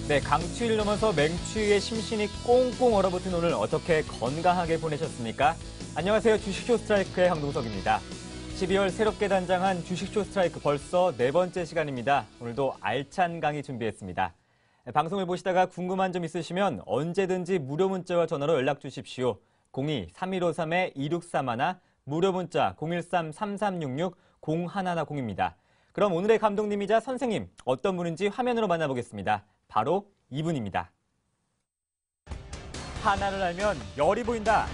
네, 강추위를 넘어서 맹추위에 심신이 꽁꽁 얼어붙은 오늘 어떻게 건강하게 보내셨습니까? 안녕하세요. 주식쇼 스트라이크의 황동석입니다. 12월 새롭게 단장한 주식쇼 스트라이크 벌써 네 번째 시간입니다. 오늘도 알찬 강의 준비했습니다. 방송을 보시다가 궁금한 점 있으시면 언제든지 무료 문자와 전화로 연락 주십시오. 02-3153-2631, 무료 문자 013-3366-0110입니다. 그럼 오늘의 감독님이자 선생님, 어떤 분인지 화면으로 만나보겠습니다. 바로 이분입니다. 하나를 알면 열이 보인다.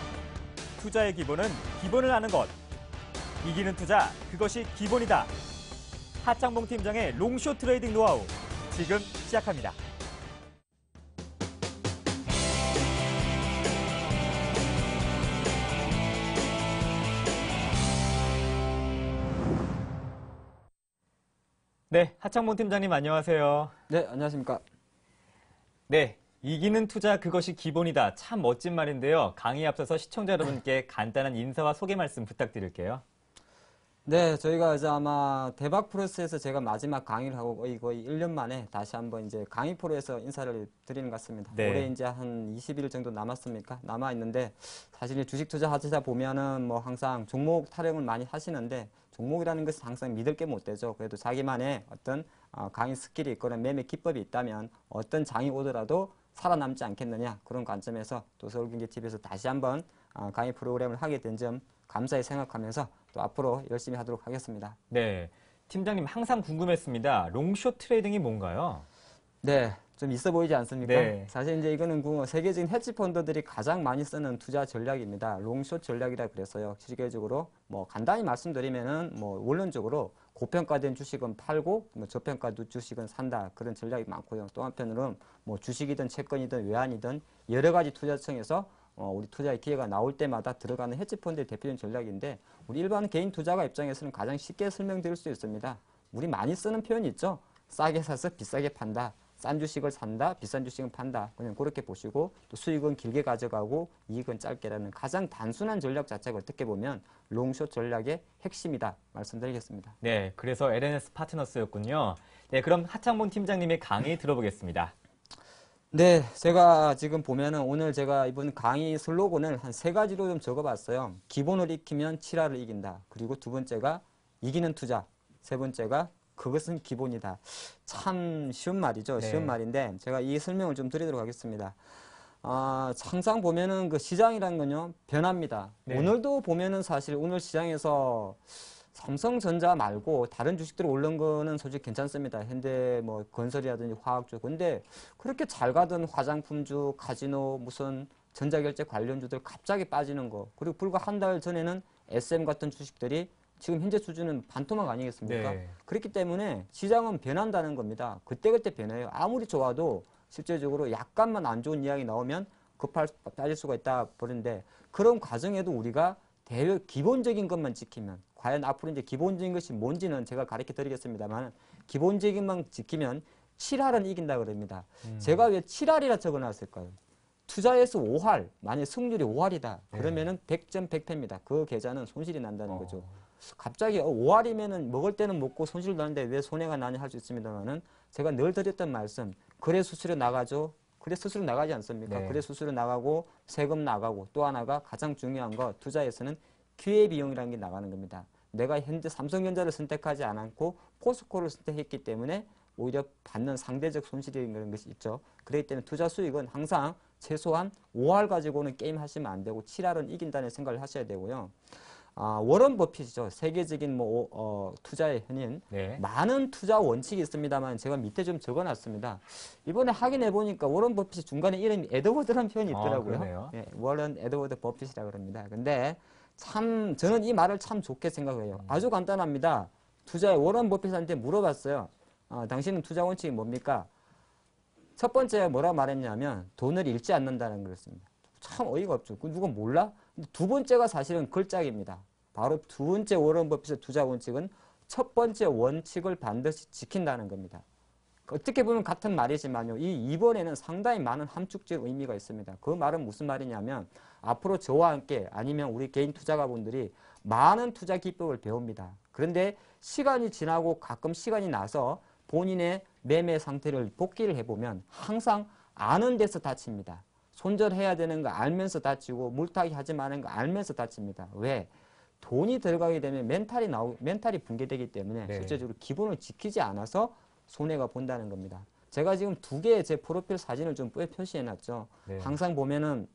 투자의 기본은 기본을 아는 것. 이기는 투자, 그것이 기본이다. 하창봉 팀장의 롱숏 트레이딩 노하우, 지금 시작합니다. 네, 하창봉 팀장님 안녕하세요. 네, 안녕하십니까. 네, 이기는 투자 그것이 기본이다. 참 멋진 말인데요. 강의 앞서서 시청자 여러분께 간단한 인사와 소개 말씀 부탁드릴게요. 네, 저희가 이제 아마 대박 프로스에서 제가 마지막 강의를 하고 거의 1년 만에 다시 한번 이제 강의 프로에서 인사를 드리는 것 같습니다. 네. 올해 이제 한 20일 정도 남았습니까? 남아있는데 사실 주식 투자 하시다 보면은 뭐 항상 종목 타령을 많이 하시는데 종목이라는 것은 항상 믿을 게 못 되죠. 그래도 자기만의 어떤 강의 스킬이 있거나 매매 기법이 있다면 어떤 장이 오더라도 살아남지 않겠느냐, 그런 관점에서 또 서울경제TV에서 다시 한번 강의 프로그램을 하게 된 점 감사히 생각하면서 또 앞으로 열심히 하도록 하겠습니다. 네, 팀장님 항상 궁금했습니다. 롱숏 트레이딩이 뭔가요? 네, 좀 있어 보이지 않습니까? 네. 사실 이제 이거는 세계적인 헤지 펀드들이 가장 많이 쓰는 투자 전략입니다. 롱숏 전략이라 그랬어요. 실질적으로 뭐 간단히 말씀드리면은 뭐 원론적으로 고평가된 주식은 팔고 뭐 저평가된 주식은 산다, 그런 전략이 많고요. 또 한편으로는 뭐 주식이든 채권이든 외환이든 여러 가지 투자청에서 우리 투자의 기회가 나올 때마다 들어가는 헤지펀드의 대표적인 전략인데, 우리 일반 개인 투자가 입장에서는 가장 쉽게 설명드릴 수 있습니다. 우리 많이 쓰는 표현이 있죠. 싸게 사서 비싸게 판다. 싼 주식을 산다, 비싼 주식은 판다. 그냥 그렇게 보시고, 또 수익은 길게 가져가고 이익은 짧게라는 가장 단순한 전략 자체가 어떻게 보면 롱숏 전략의 핵심이다 말씀드리겠습니다. 네, 그래서 LNS 파트너스였군요. 네, 그럼 하창봉 팀장님의 강의 들어보겠습니다. 네, 제가 지금 보면은 오늘 제가 이번 강의 슬로건을 한 3가지로 좀 적어봤어요. 기본을 익히면 칠화를 이긴다. 그리고 두 번째가 이기는 투자. 세 번째가 그것은 기본이다. 참 쉬운 말이죠. 네. 쉬운 말인데 제가 이 설명을 좀 드리도록 하겠습니다. 항상 보면은 그 시장이라는 건요, 변합니다. 네. 오늘도 보면은 사실 오늘 시장에서 삼성전자 말고 다른 주식들 오른 거는 솔직히 괜찮습니다. 현대 뭐 건설이라든지 화학주. 근데 그렇게 잘 가던 화장품주, 카지노, 무슨 전자결제 관련주들 갑자기 빠지는 거. 그리고 불과 한 달 전에는 SM 같은 주식들이 지금 현재 수준은 반토막 아니겠습니까? 네. 그렇기 때문에 시장은 변한다는 겁니다. 그때그때 변해요. 아무리 좋아도 실제적으로 약간만 안 좋은 이야기 나오면 빠질 수가 있다 버린데, 그런 과정에도 우리가 기본적인 것만 지키면, 과연 앞으로 이제 기본적인 것이 뭔지는 제가 가르쳐 드리겠습니다만, 기본적인만 지키면 7할은 이긴다 그럽니다. 제가 왜 7할이라 적어놨을까요? 투자에서 5할, 만약 승률이 5할이다. 그러면은 100점 100패입니다. 그 계좌는 손실이 난다는 거죠. 갑자기 5할이면은 먹을 때는 먹고 손실 나는데 왜 손해가 나냐 할 수 있습니다만은, 제가 늘 드렸던 말씀, 거래 수수료 나가죠. 그래 수수료 나가지 않습니까? 네. 그래 수수료 나가고 세금 나가고, 또 하나가 가장 중요한 거, 투자에서는 기회비용이라는 게 나가는 겁니다. 내가 현재 삼성전자를 선택하지 않았고 포스코를 선택했기 때문에 오히려 받는 상대적 손실이라는 것이 있죠. 그렇기 때문에 투자 수익은 항상 최소한 5할 가지고는 게임 하시면 안 되고 7할은 이긴다는 생각을 하셔야 되고요. 워런 버핏이죠. 세계적인 투자의 현인. 네. 많은 투자 원칙이 있습니다만 제가 밑에 좀 적어놨습니다. 이번에 확인해 보니까 워런 버핏이 중간에 이름이 에드워드라는 표현이 있더라고요. 그러네요. 네, 워런 에드워드 버핏이라고 그럽니다. 근데 참 저는 이 말을 참 좋게 생각해요. 아주 간단합니다. 투자의 워런 버핏한테 물어봤어요. 당신은 투자 원칙이 뭡니까? 첫 번째 뭐라고 말했냐면 돈을 잃지 않는다는 거였습니다. 참 어이가 없죠. 누가 몰라? 두 번째가 사실은 걸작입니다. 바로 두 번째 워런 버핏의 투자 원칙은 첫 번째 원칙을 반드시 지킨다는 겁니다. 어떻게 보면 같은 말이지만요, 이번에는 상당히 많은 함축적 의미가 있습니다. 그 말은 무슨 말이냐면, 앞으로 저와 함께 아니면 우리 개인 투자가분들이 많은 투자 기법을 배웁니다. 그런데 시간이 지나고 가끔 시간이 나서 본인의 매매 상태를 복기를 해보면 항상 아는 데서 다칩니다. 손절해야 되는 거 알면서 다치고 물타기 하지 마는 거 알면서 다칩니다. 왜? 돈이 들어가게 되면 멘탈이 붕괴되기 때문에 네. 실제적으로 기본을 지키지 않아서 손해가 본다는 겁니다. 제가 지금 두 개의 제 프로필 사진을 좀 표시해 놨죠. 네. 항상 보면은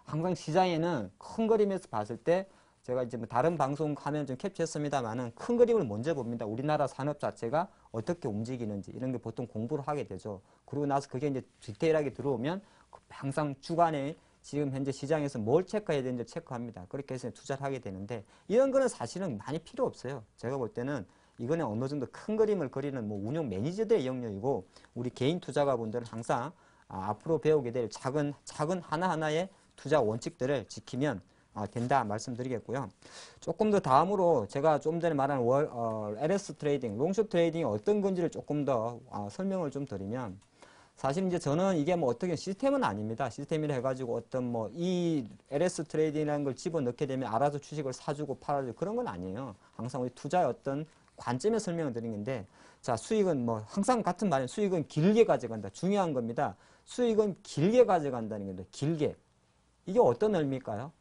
항상 시장에는 큰 그림에서 봤을 때 제가 이제 뭐 다른 방송 화면 좀 캡처했습니다만은 큰 그림을 먼저 봅니다. 우리나라 산업 자체가 어떻게 움직이는지 이런 게 보통 공부를 하게 되죠. 그러고 나서 그게 이제 디테일하게 들어오면 항상 주간에 지금 현재 시장에서 뭘 체크해야 되는지 체크합니다. 그렇게 해서 투자를 하게 되는데 이런 거는 사실은 많이 필요 없어요. 제가 볼 때는 이거는 어느 정도 큰 그림을 그리는 뭐 운용 매니저들의 영역이고 우리 개인 투자가분들은 항상 앞으로 배우게 될 작은 하나하나의 투자 원칙들을 지키면 된다 말씀드리겠고요. 조금 더 다음으로 제가 좀 전에 말한 LS 트레이딩, 롱숏 트레이딩이 어떤 건지를 조금 더 설명을 좀 드리면 사실 이제 저는 이게 뭐 어떻게 시스템은 아닙니다. 시스템이라 해가지고 어떤 뭐 이 LS 트레이딩이라는 걸 집어넣게 되면 알아서 주식을 사주고 팔아주고 그런 건 아니에요. 항상 우리 투자의 어떤 관점에 설명을 드리는 건데 자 수익은 뭐 항상 같은 말이에요. 수익은 길게 가져간다. 중요한 겁니다. 수익은 길게 가져간다는 건데 길게. 이게 어떤 의미일까요?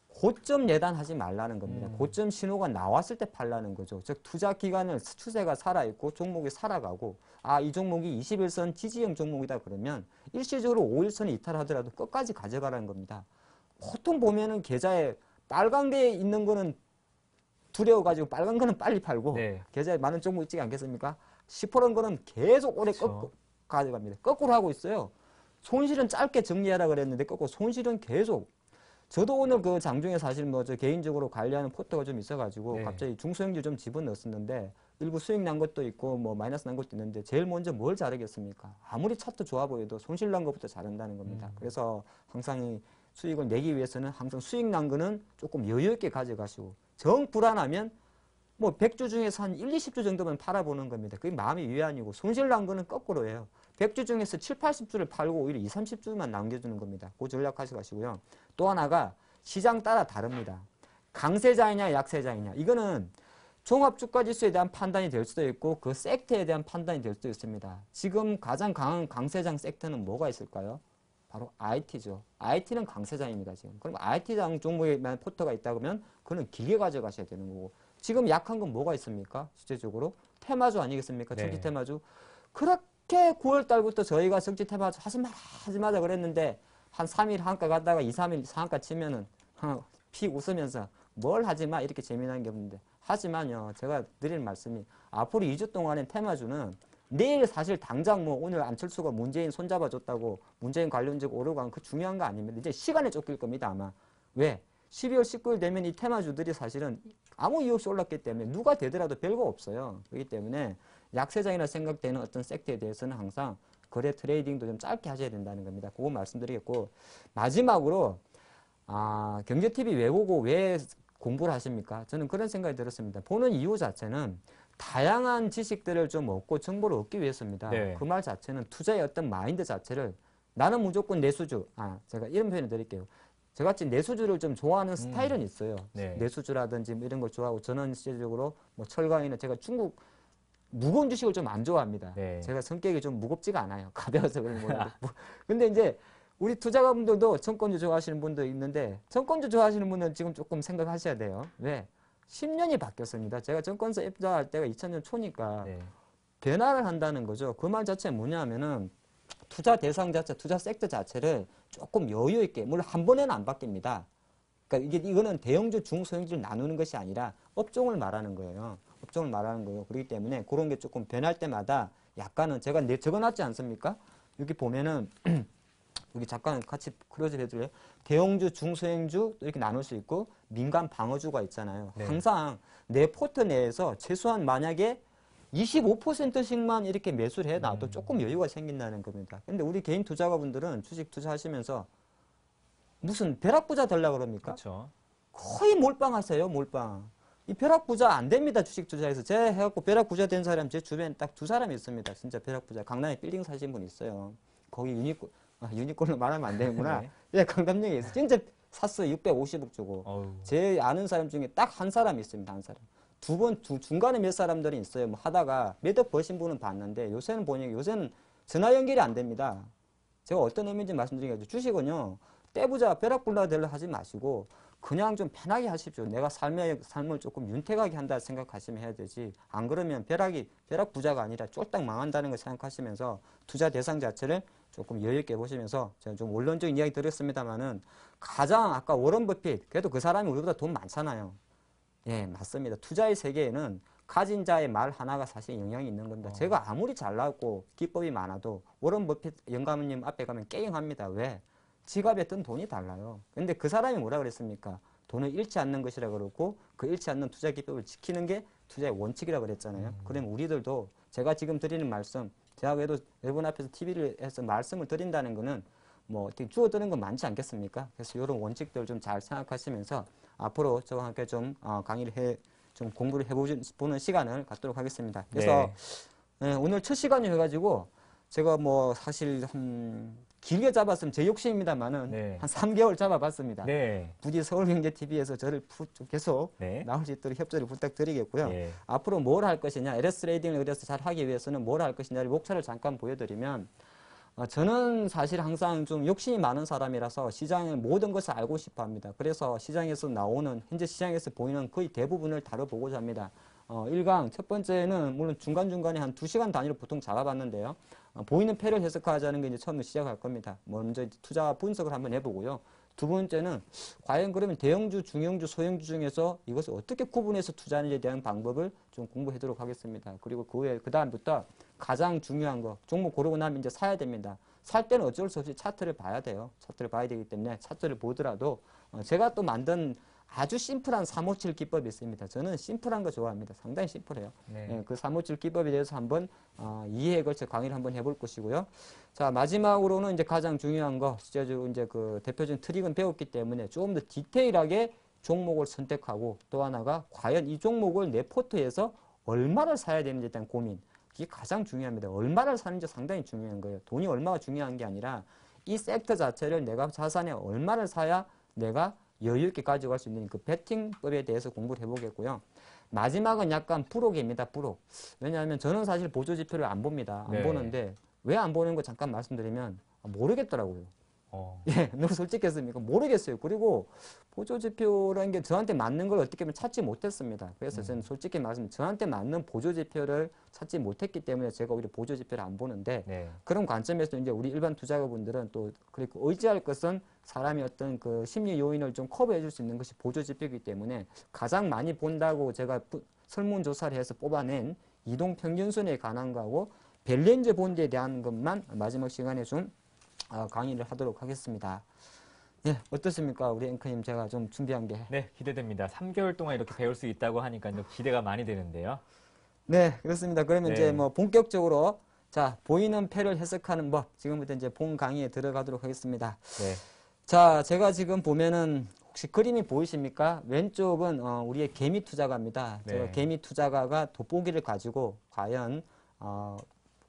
고점 예단하지 말라는 겁니다. 고점 신호가 나왔을 때 팔라는 거죠. 즉 투자 기간을 추세가 살아있고 종목이 살아가고 이 종목이 21선 지지형 종목이다 그러면 일시적으로 5일선이 이탈하더라도 끝까지 가져가라는 겁니다. 보통 보면은 계좌에 빨간 게 있는 거는 두려워가지고 빨간 거는 빨리 팔고 네. 계좌에 많은 종목 있지 않겠습니까? 시퍼런 거는 계속 오래 그렇죠. 가져갑니다. 거꾸로 하고 있어요. 손실은 짧게 정리하라 그랬는데 거꾸로 손실은 계속. 저도 오늘 그 장중에 사실 뭐 저 개인적으로 관리하는 포트가 좀 있어가지고 네. 갑자기 중소형주 좀 집어넣었었는데 일부 수익 난 것도 있고 뭐 마이너스 난 것도 있는데 제일 먼저 뭘 잘하겠습니까? 아무리 차트 좋아 보여도 손실 난 것부터 잘한다는 겁니다. 그래서 항상 이 수익을 내기 위해서는 항상 수익 난 거는 조금 여유 있게 가져가시고 정 불안하면 뭐 100주 중에서 한 1, 20주 정도만 팔아보는 겁니다. 그게 마음의 위안이고 손실 난 거는 거꾸로예요. 100주 중에서 7, 80주를 팔고 오히려 2, 30주만 남겨주는 겁니다. 그 전략 하셔가시고요. 또 하나가 시장 따라 다릅니다. 강세장이냐 약세장이냐 이거는 종합주가지수에 대한 판단이 될 수도 있고 그 섹터에 대한 판단이 될 수도 있습니다. 지금 가장 강한 강세장 섹터는 뭐가 있을까요? 바로 IT죠. IT는 강세장입니다. 지금. 그럼 IT장 종목에만 포트가 있다 그러면 그는 길게 가져가셔야 되는 거고 지금 약한 건 뭐가 있습니까? 실제적으로 테마주 아니겠습니까? 네. 정치 테마주. 그렇게 9월 달부터 저희가 정치 테마주 하지 마자 그랬는데 한 3일 한가 갔다가 2, 3일 상한가 치면은 피 웃으면서 뭘 하지 마 이렇게 재미난 게 없는데 하지만요 제가 드릴 말씀이 앞으로 2주 동안의 테마주는 내일 사실 당장 뭐 오늘 안철수가 문재인 손잡아 줬다고 문재인 관련주가 오르고 하는 그 중요한 거 아닙니다. 이제 시간에 쫓길 겁니다 아마. 왜? 12월 19일 되면 이 테마주들이 사실은 아무 이유 없이 올랐기 때문에 누가 되더라도 별거 없어요. 그렇기 때문에 약세장이라 생각되는 어떤 섹터에 대해서는 항상 거래 트레이딩도 좀 짧게 하셔야 된다는 겁니다. 그거 말씀드리겠고 마지막으로 경제TV 왜 보고 왜 공부를 하십니까? 저는 그런 생각이 들었습니다. 보는 이유 자체는 다양한 지식들을 좀 얻고 정보를 얻기 위해서입니다. 네. 그 말 자체는 투자의 어떤 마인드 자체를 나는 무조건 내수주 제가 이런 표현을 드릴게요. 저같이 내수주를 좀 좋아하는 스타일은 있어요. 네. 내수주라든지 뭐 이런 걸 좋아하고 저는 실질적으로 뭐 철강이나 제가 중국 무거운 주식을 좀 안 좋아합니다. 네. 제가 성격이 좀 무겁지가 않아요. 가벼워서 그런 건데. 근데 이제 우리 투자가분들도 정권주 좋아하시는 분도 있는데 정권주 좋아하시는 분은 지금 조금 생각하셔야 돼요. 왜? 10년이 바뀌었습니다. 제가 정권사 입사할 때가 2000년 초니까 네. 변화를 한다는 거죠. 그 말 자체는 뭐냐면은 투자 대상 자체, 투자 섹터 자체를 조금 여유 있게 물론 한 번에는 안 바뀝니다. 그러니까 이거는 대형주, 중소형주를 나누는 것이 아니라 업종을 말하는 거예요. 업종을 말하는 거예요. 그렇기 때문에 그런 게 조금 변할 때마다 약간은 제가 적어놨지 않습니까? 여기 보면은 여기 잠깐 같이 크로즈 해줄래요? 대형주, 중소형주 이렇게 나눌 수 있고 민간 방어주가 있잖아요. 네. 항상 내 포트 내에서 최소한 만약에 25%씩만 이렇게 매수를 해놔도 조금 여유가 생긴다는 겁니다. 근데 우리 개인 투자가분들은 주식 투자하시면서 무슨 벼락부자 되려고 그럽니까? 그렇죠. 거의 몰빵하세요, 몰빵. 이 벼락부자 안 됩니다, 주식 투자에서. 제가 해갖고 벼락부자 된 사람 제 주변에 딱 2사람이 있습니다. 진짜 벼락부자. 강남에 빌딩 사신 분 있어요. 거기 유니콘으로 말하면 안 되는구나. 네. 예, 강남역에 있어요. 진짜 샀어요. 650억 주고. 어우. 제 아는 사람 중에 딱 한 사람이 있습니다, 한 사람. 중간에 몇 사람들이 있어요. 뭐 하다가 몇억 버신 분은 봤는데 요새는 전화 연결이 안 됩니다. 제가 어떤 의미인지 말씀드리겠죠. 주식은요, 떼부자, 벼락불라 되려 하지 마시고, 그냥 좀 편하게 하십시오. 내가 삶을 조금 윤택하게 한다 생각하시면 해야 되지. 안 그러면 벼락 부자가 아니라 쫄딱 망한다는 걸 생각하시면서 투자 대상 자체를 조금 여유있게 보시면서 제가 좀 원론적인 이야기 드렸습니다만은 가장 아까 워런 버핏, 그래도 그 사람이 우리보다 돈 많잖아요. 예, 맞습니다. 투자의 세계에는 가진 자의 말 하나가 사실 영향이 있는 겁니다. 제가 아무리 잘나고 기법이 많아도 워런 버핏 영감님 앞에 가면 깨잉합니다. 왜? 지갑에 뜬 돈이 달라요. 근데 그 사람이 뭐라 그랬습니까? 돈을 잃지 않는 것이라 그러고 그 잃지 않는 투자 기법을 지키는 게 투자의 원칙이라 그랬잖아요. 그러면 우리들도 제가 지금 드리는 말씀, 제가 그래도 여러분 앞에서 TV를 해서 말씀을 드린다는 거는 뭐 어떻게 주워 드는 건 많지 않겠습니까? 그래서 이런 원칙들 좀 잘 생각하시면서 앞으로 저와 함께 좀 강의를 좀 공부를 해보는 시간을 갖도록 하겠습니다. 그래서 네. 오늘 첫 시간이어가지고 제가 뭐 사실 길게 잡았으면 제 욕심입니다만은 네. 한 3개월 잡아봤습니다. 네. 부디 서울경제TV에서 저를 계속 네. 나올 수 있도록 협조를 부탁드리겠고요. 예. 앞으로 뭘 할 것이냐, LS 레이딩을 그래서 잘 하기 위해서는 뭘 할 것이냐를 목차를 잠깐 보여드리면 저는 사실 항상 좀 욕심이 많은 사람이라서 시장의 모든 것을 알고 싶어 합니다. 그래서 시장에서 나오는, 현재 시장에서 보이는 거의 대부분을 다뤄보고자 합니다. 1강, 첫 번째는 물론 중간중간에 한 2시간 단위로 보통 잡아봤는데요. 보이는 패를 해석하자는 게 이제 처음에 시작할 겁니다. 먼저 이제 투자 분석을 한번 해보고요. 두 번째는 과연 그러면 대형주, 중형주, 소형주 중에서 이것을 어떻게 구분해서 투자하는지에 대한 방법을 좀 공부하도록 하겠습니다. 그리고 그 후에 그 다음부터 가장 중요한 거, 종목 고르고 나면 이제 사야 됩니다. 살 때는 어쩔 수 없이 차트를 봐야 돼요. 차트를 봐야 되기 때문에 차트를 보더라도 제가 또 만든 아주 심플한 357 기법이 있습니다. 저는 심플한 거 좋아합니다. 상당히 심플해요. 네. 네, 그 357 기법에 대해서 한번 이해에 걸쳐 강의를 한번 해볼 것이고요. 자, 마지막으로는 이제 가장 중요한 거, 실제적으로 이제 그 대표적인 트릭은 배웠기 때문에 조금 더 디테일하게 종목을 선택하고 또 하나가 과연 이 종목을 내 포트에서 얼마를 사야 되는지에 대한 고민. 이게 가장 중요합니다. 얼마를 사는지 상당히 중요한 거예요. 돈이 얼마가 중요한 게 아니라 이 섹터 자체를 내가 자산에 얼마를 사야 내가 여유 있게 가져갈 수 있는 그 베팅법에 대해서 공부를 해보겠고요. 마지막은 약간 부록입니다. 부록. 왜냐하면 저는 사실 보조지표를 안 봅니다. 안 네. 보는데 왜 안 보는 거 잠깐 말씀드리면 모르겠더라고요. 예, 너무 솔직했습니까? 모르겠어요. 그리고 보조지표라는 게 저한테 맞는 걸 어떻게 보면 찾지 못했습니다. 그래서 저는 솔직히 말씀, 저한테 맞는 보조지표를 찾지 못했기 때문에 제가 오히려 보조지표를 안 보는데 네. 그런 관점에서 이제 우리 일반 투자자분들은 또 그리고 의지할 것은 사람이 어떤 그 심리 요인을 좀 커버해 줄 수 있는 것이 보조지표이기 때문에 가장 많이 본다고 제가 설문조사를 해서 뽑아낸 이동평균선에 관한 거하고 벨렌즈 본드에 대한 것만 마지막 시간에 좀 강의를 하도록 하겠습니다. 예, 어떻습니까? 우리 앵커님 제가 좀 준비한 게. 네, 기대됩니다. 3개월 동안 이렇게 배울 수 있다고 하니까 좀 기대가 많이 되는데요. 네, 그렇습니다. 그러면 네. 이제 뭐 본격적으로 자, 보이는 패를 해석하는 법 지금부터 이제 본 강의에 들어가도록 하겠습니다. 네. 자, 제가 지금 보면은 혹시 그림이 보이십니까? 왼쪽은 우리의 개미 투자가입니다. 네. 제가 개미 투자가가 돋보기를 가지고 과연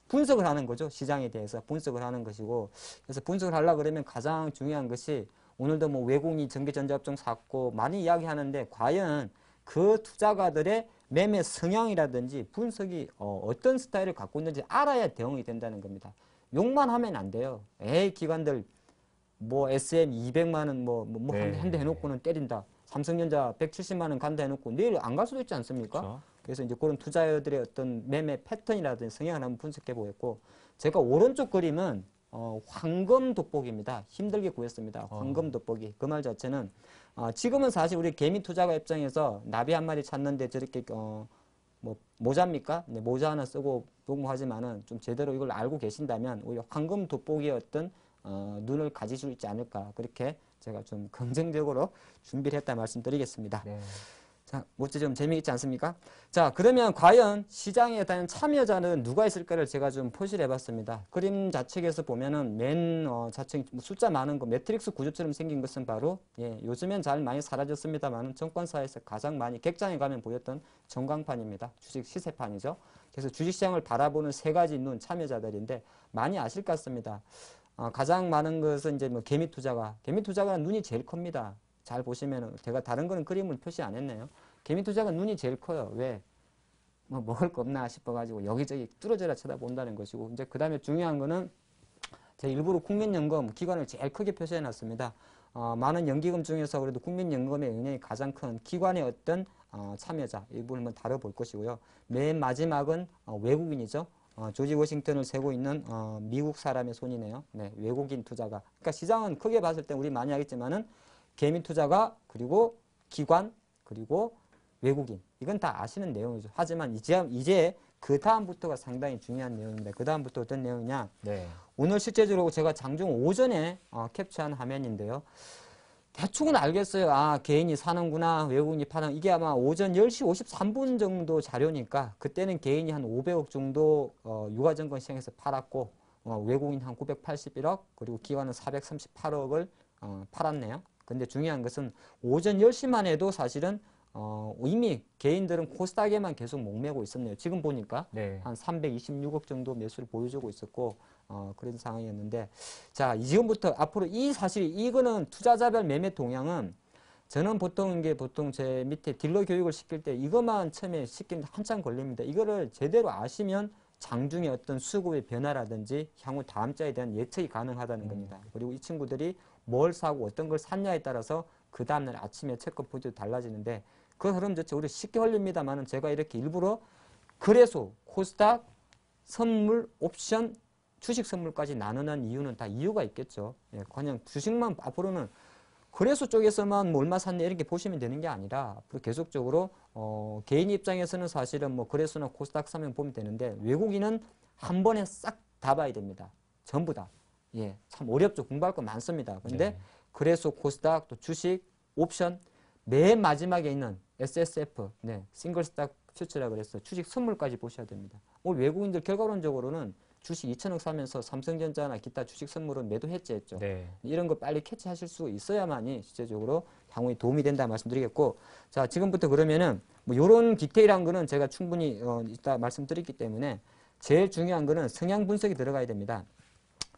분석을 하는 거죠. 시장에 대해서 분석을 하는 것이고, 그래서 분석을 하려고 그러면 가장 중요한 것이 오늘도 뭐 외국인이 전기전자업종 샀고 많이 이야기하는데 과연 그 투자가들의 매매 성향이라든지 분석이 어떤 스타일을 갖고 있는지 알아야 대응이 된다는 겁니다. 욕만 하면 안 돼요. 에이, 기관들 뭐 SM 200만 원 네. 한 대 해놓고는 때린다. 삼성전자 170만 원 간다 해놓고 내일 안 갈 수도 있지 않습니까? 그렇죠. 그래서 이제 그런 투자자들의 어떤 매매 패턴이라든지 성향을 한번 분석해 보겠고, 제가 오른쪽 그림은 황금 돋보기입니다. 힘들게 구했습니다. 황금 돋보기. 그 말 자체는 지금은 사실 우리 개미 투자가 입장에서 나비 한 마리 찾는데 저렇게 뭐 모자입니까? 네, 모자 하나 쓰고 복무하지만은 좀 제대로 이걸 알고 계신다면 오히려 황금 돋보기의 어떤 눈을 가질 수 있지 않을까, 그렇게 제가 좀 긍정적으로 준비를 했다 말씀드리겠습니다. 네. 자, 뭐지 좀 재미있지 않습니까? 자, 그러면 과연 시장에 대한 참여자는 누가 있을까를 제가 좀 표시를 해봤습니다. 그림 좌측에서 보면은 맨 좌측 숫자 많은 거 매트릭스 구조처럼 생긴 것은 바로 요즘엔 잘 많이 사라졌습니다만 정권사에서 가장 많이 객장에 가면 보였던 전광판입니다. 주식 시세판이죠. 그래서 주식시장을 바라보는 세 가지 눈 참여자들인데 많이 아실 것 같습니다. 가장 많은 것은 이제 뭐 개미 투자가 눈이 제일 큽니다. 잘 보시면은 제가 다른 거는 그림을 표시 안 했네요. 개미 투자가 눈이 제일 커요. 왜? 뭐 먹을 거 없나 싶어가지고 여기저기 뚫어져라 쳐다본다는 것이고, 이제 그 다음에 중요한 거는 제가 일부러 국민연금 기관을 제일 크게 표시해 놨습니다. 많은 연기금 중에서 그래도 국민연금의 영향이 가장 큰 기관의 어떤 참여자 이 부분을 한번 다뤄볼 것이고요. 맨 마지막은 외국인이죠. 조지 워싱턴을 세고 있는 미국 사람의 손이네요. 네, 외국인 투자가. 그러니까 시장은 크게 봤을 때 우리 많이 알겠지만은 개미 투자가 그리고 기관 그리고 외국인 이건 다 아시는 내용이죠. 하지만 이제 그 다음부터가 상당히 중요한 내용입니다. 그 다음부터 어떤 내용이냐? 네. 오늘 실제적으로 제가 장중 오전에 캡처한 화면인데요. 대충은 알겠어요. 아, 개인이 사는구나, 외국인이 파는. 이게 아마 오전 10시 53분 정도 자료니까 그때는 개인이 한 500억 정도 유가증권 시장에서 팔았고 외국인 한 981억 그리고 기관은 438억을 팔았네요. 근데 중요한 것은 오전 10시만 해도 사실은 이미 개인들은 코스닥에만 계속 목매고 있었네요. 지금 보니까 네. 한 326억 정도 매수를 보여주고 있었고 그런 상황이었는데 자 지금부터 앞으로 이거는 투자자별 매매 동향은 저는 보통 제 밑에 딜러 교육을 시킬 때 이것만 처음에 시키면 한참 걸립니다. 이거를 제대로 아시면 장중에 어떤 수급의 변화라든지 향후 다음 주에 대한 예측이 가능하다는 겁니다. 그리고 이 친구들이 뭘 사고 어떤 걸 샀냐에 따라서 그 다음날 아침에 체크 포인트도 달라지는데 그 흐름 자체 우리 쉽게 흘립니다만은 제가 이렇게 일부러 거래소, 코스닥, 선물, 옵션, 주식 선물까지 나누는 이유는 다 이유가 있겠죠. 예, 그냥 주식만 앞으로는 거래소 쪽에서만 뭐 얼마 샀냐 이렇게 보시면 되는 게 아니라 앞으로 계속적으로 개인 입장에서는 사실은 뭐 거래소나 코스닥 사면 보면 되는데 외국인은 한 번에 싹 다 봐야 됩니다. 전부 다. 예, 참 어렵죠. 공부할 거 많습니다. 근데 네. 거래소, 코스닥, 또 주식, 옵션 맨 마지막에 있는 SSF, 네, 싱글 스탁 퓨처라 그래서 주식 선물까지 보셔야 됩니다. 오늘 외국인들 결과론적으로는 주식 2천억 사면서 삼성전자나 기타 주식 선물은 매도 해지했죠. 네. 이런 거 빨리 캐치하실 수 있어야만이 실제적으로 향후에 도움이 된다 말씀드리겠고, 자 지금부터 그러면은 뭐 이런 디테일한 거는 제가 충분히 이따 말씀드렸기 때문에 제일 중요한 거는 성향 분석이 들어가야 됩니다.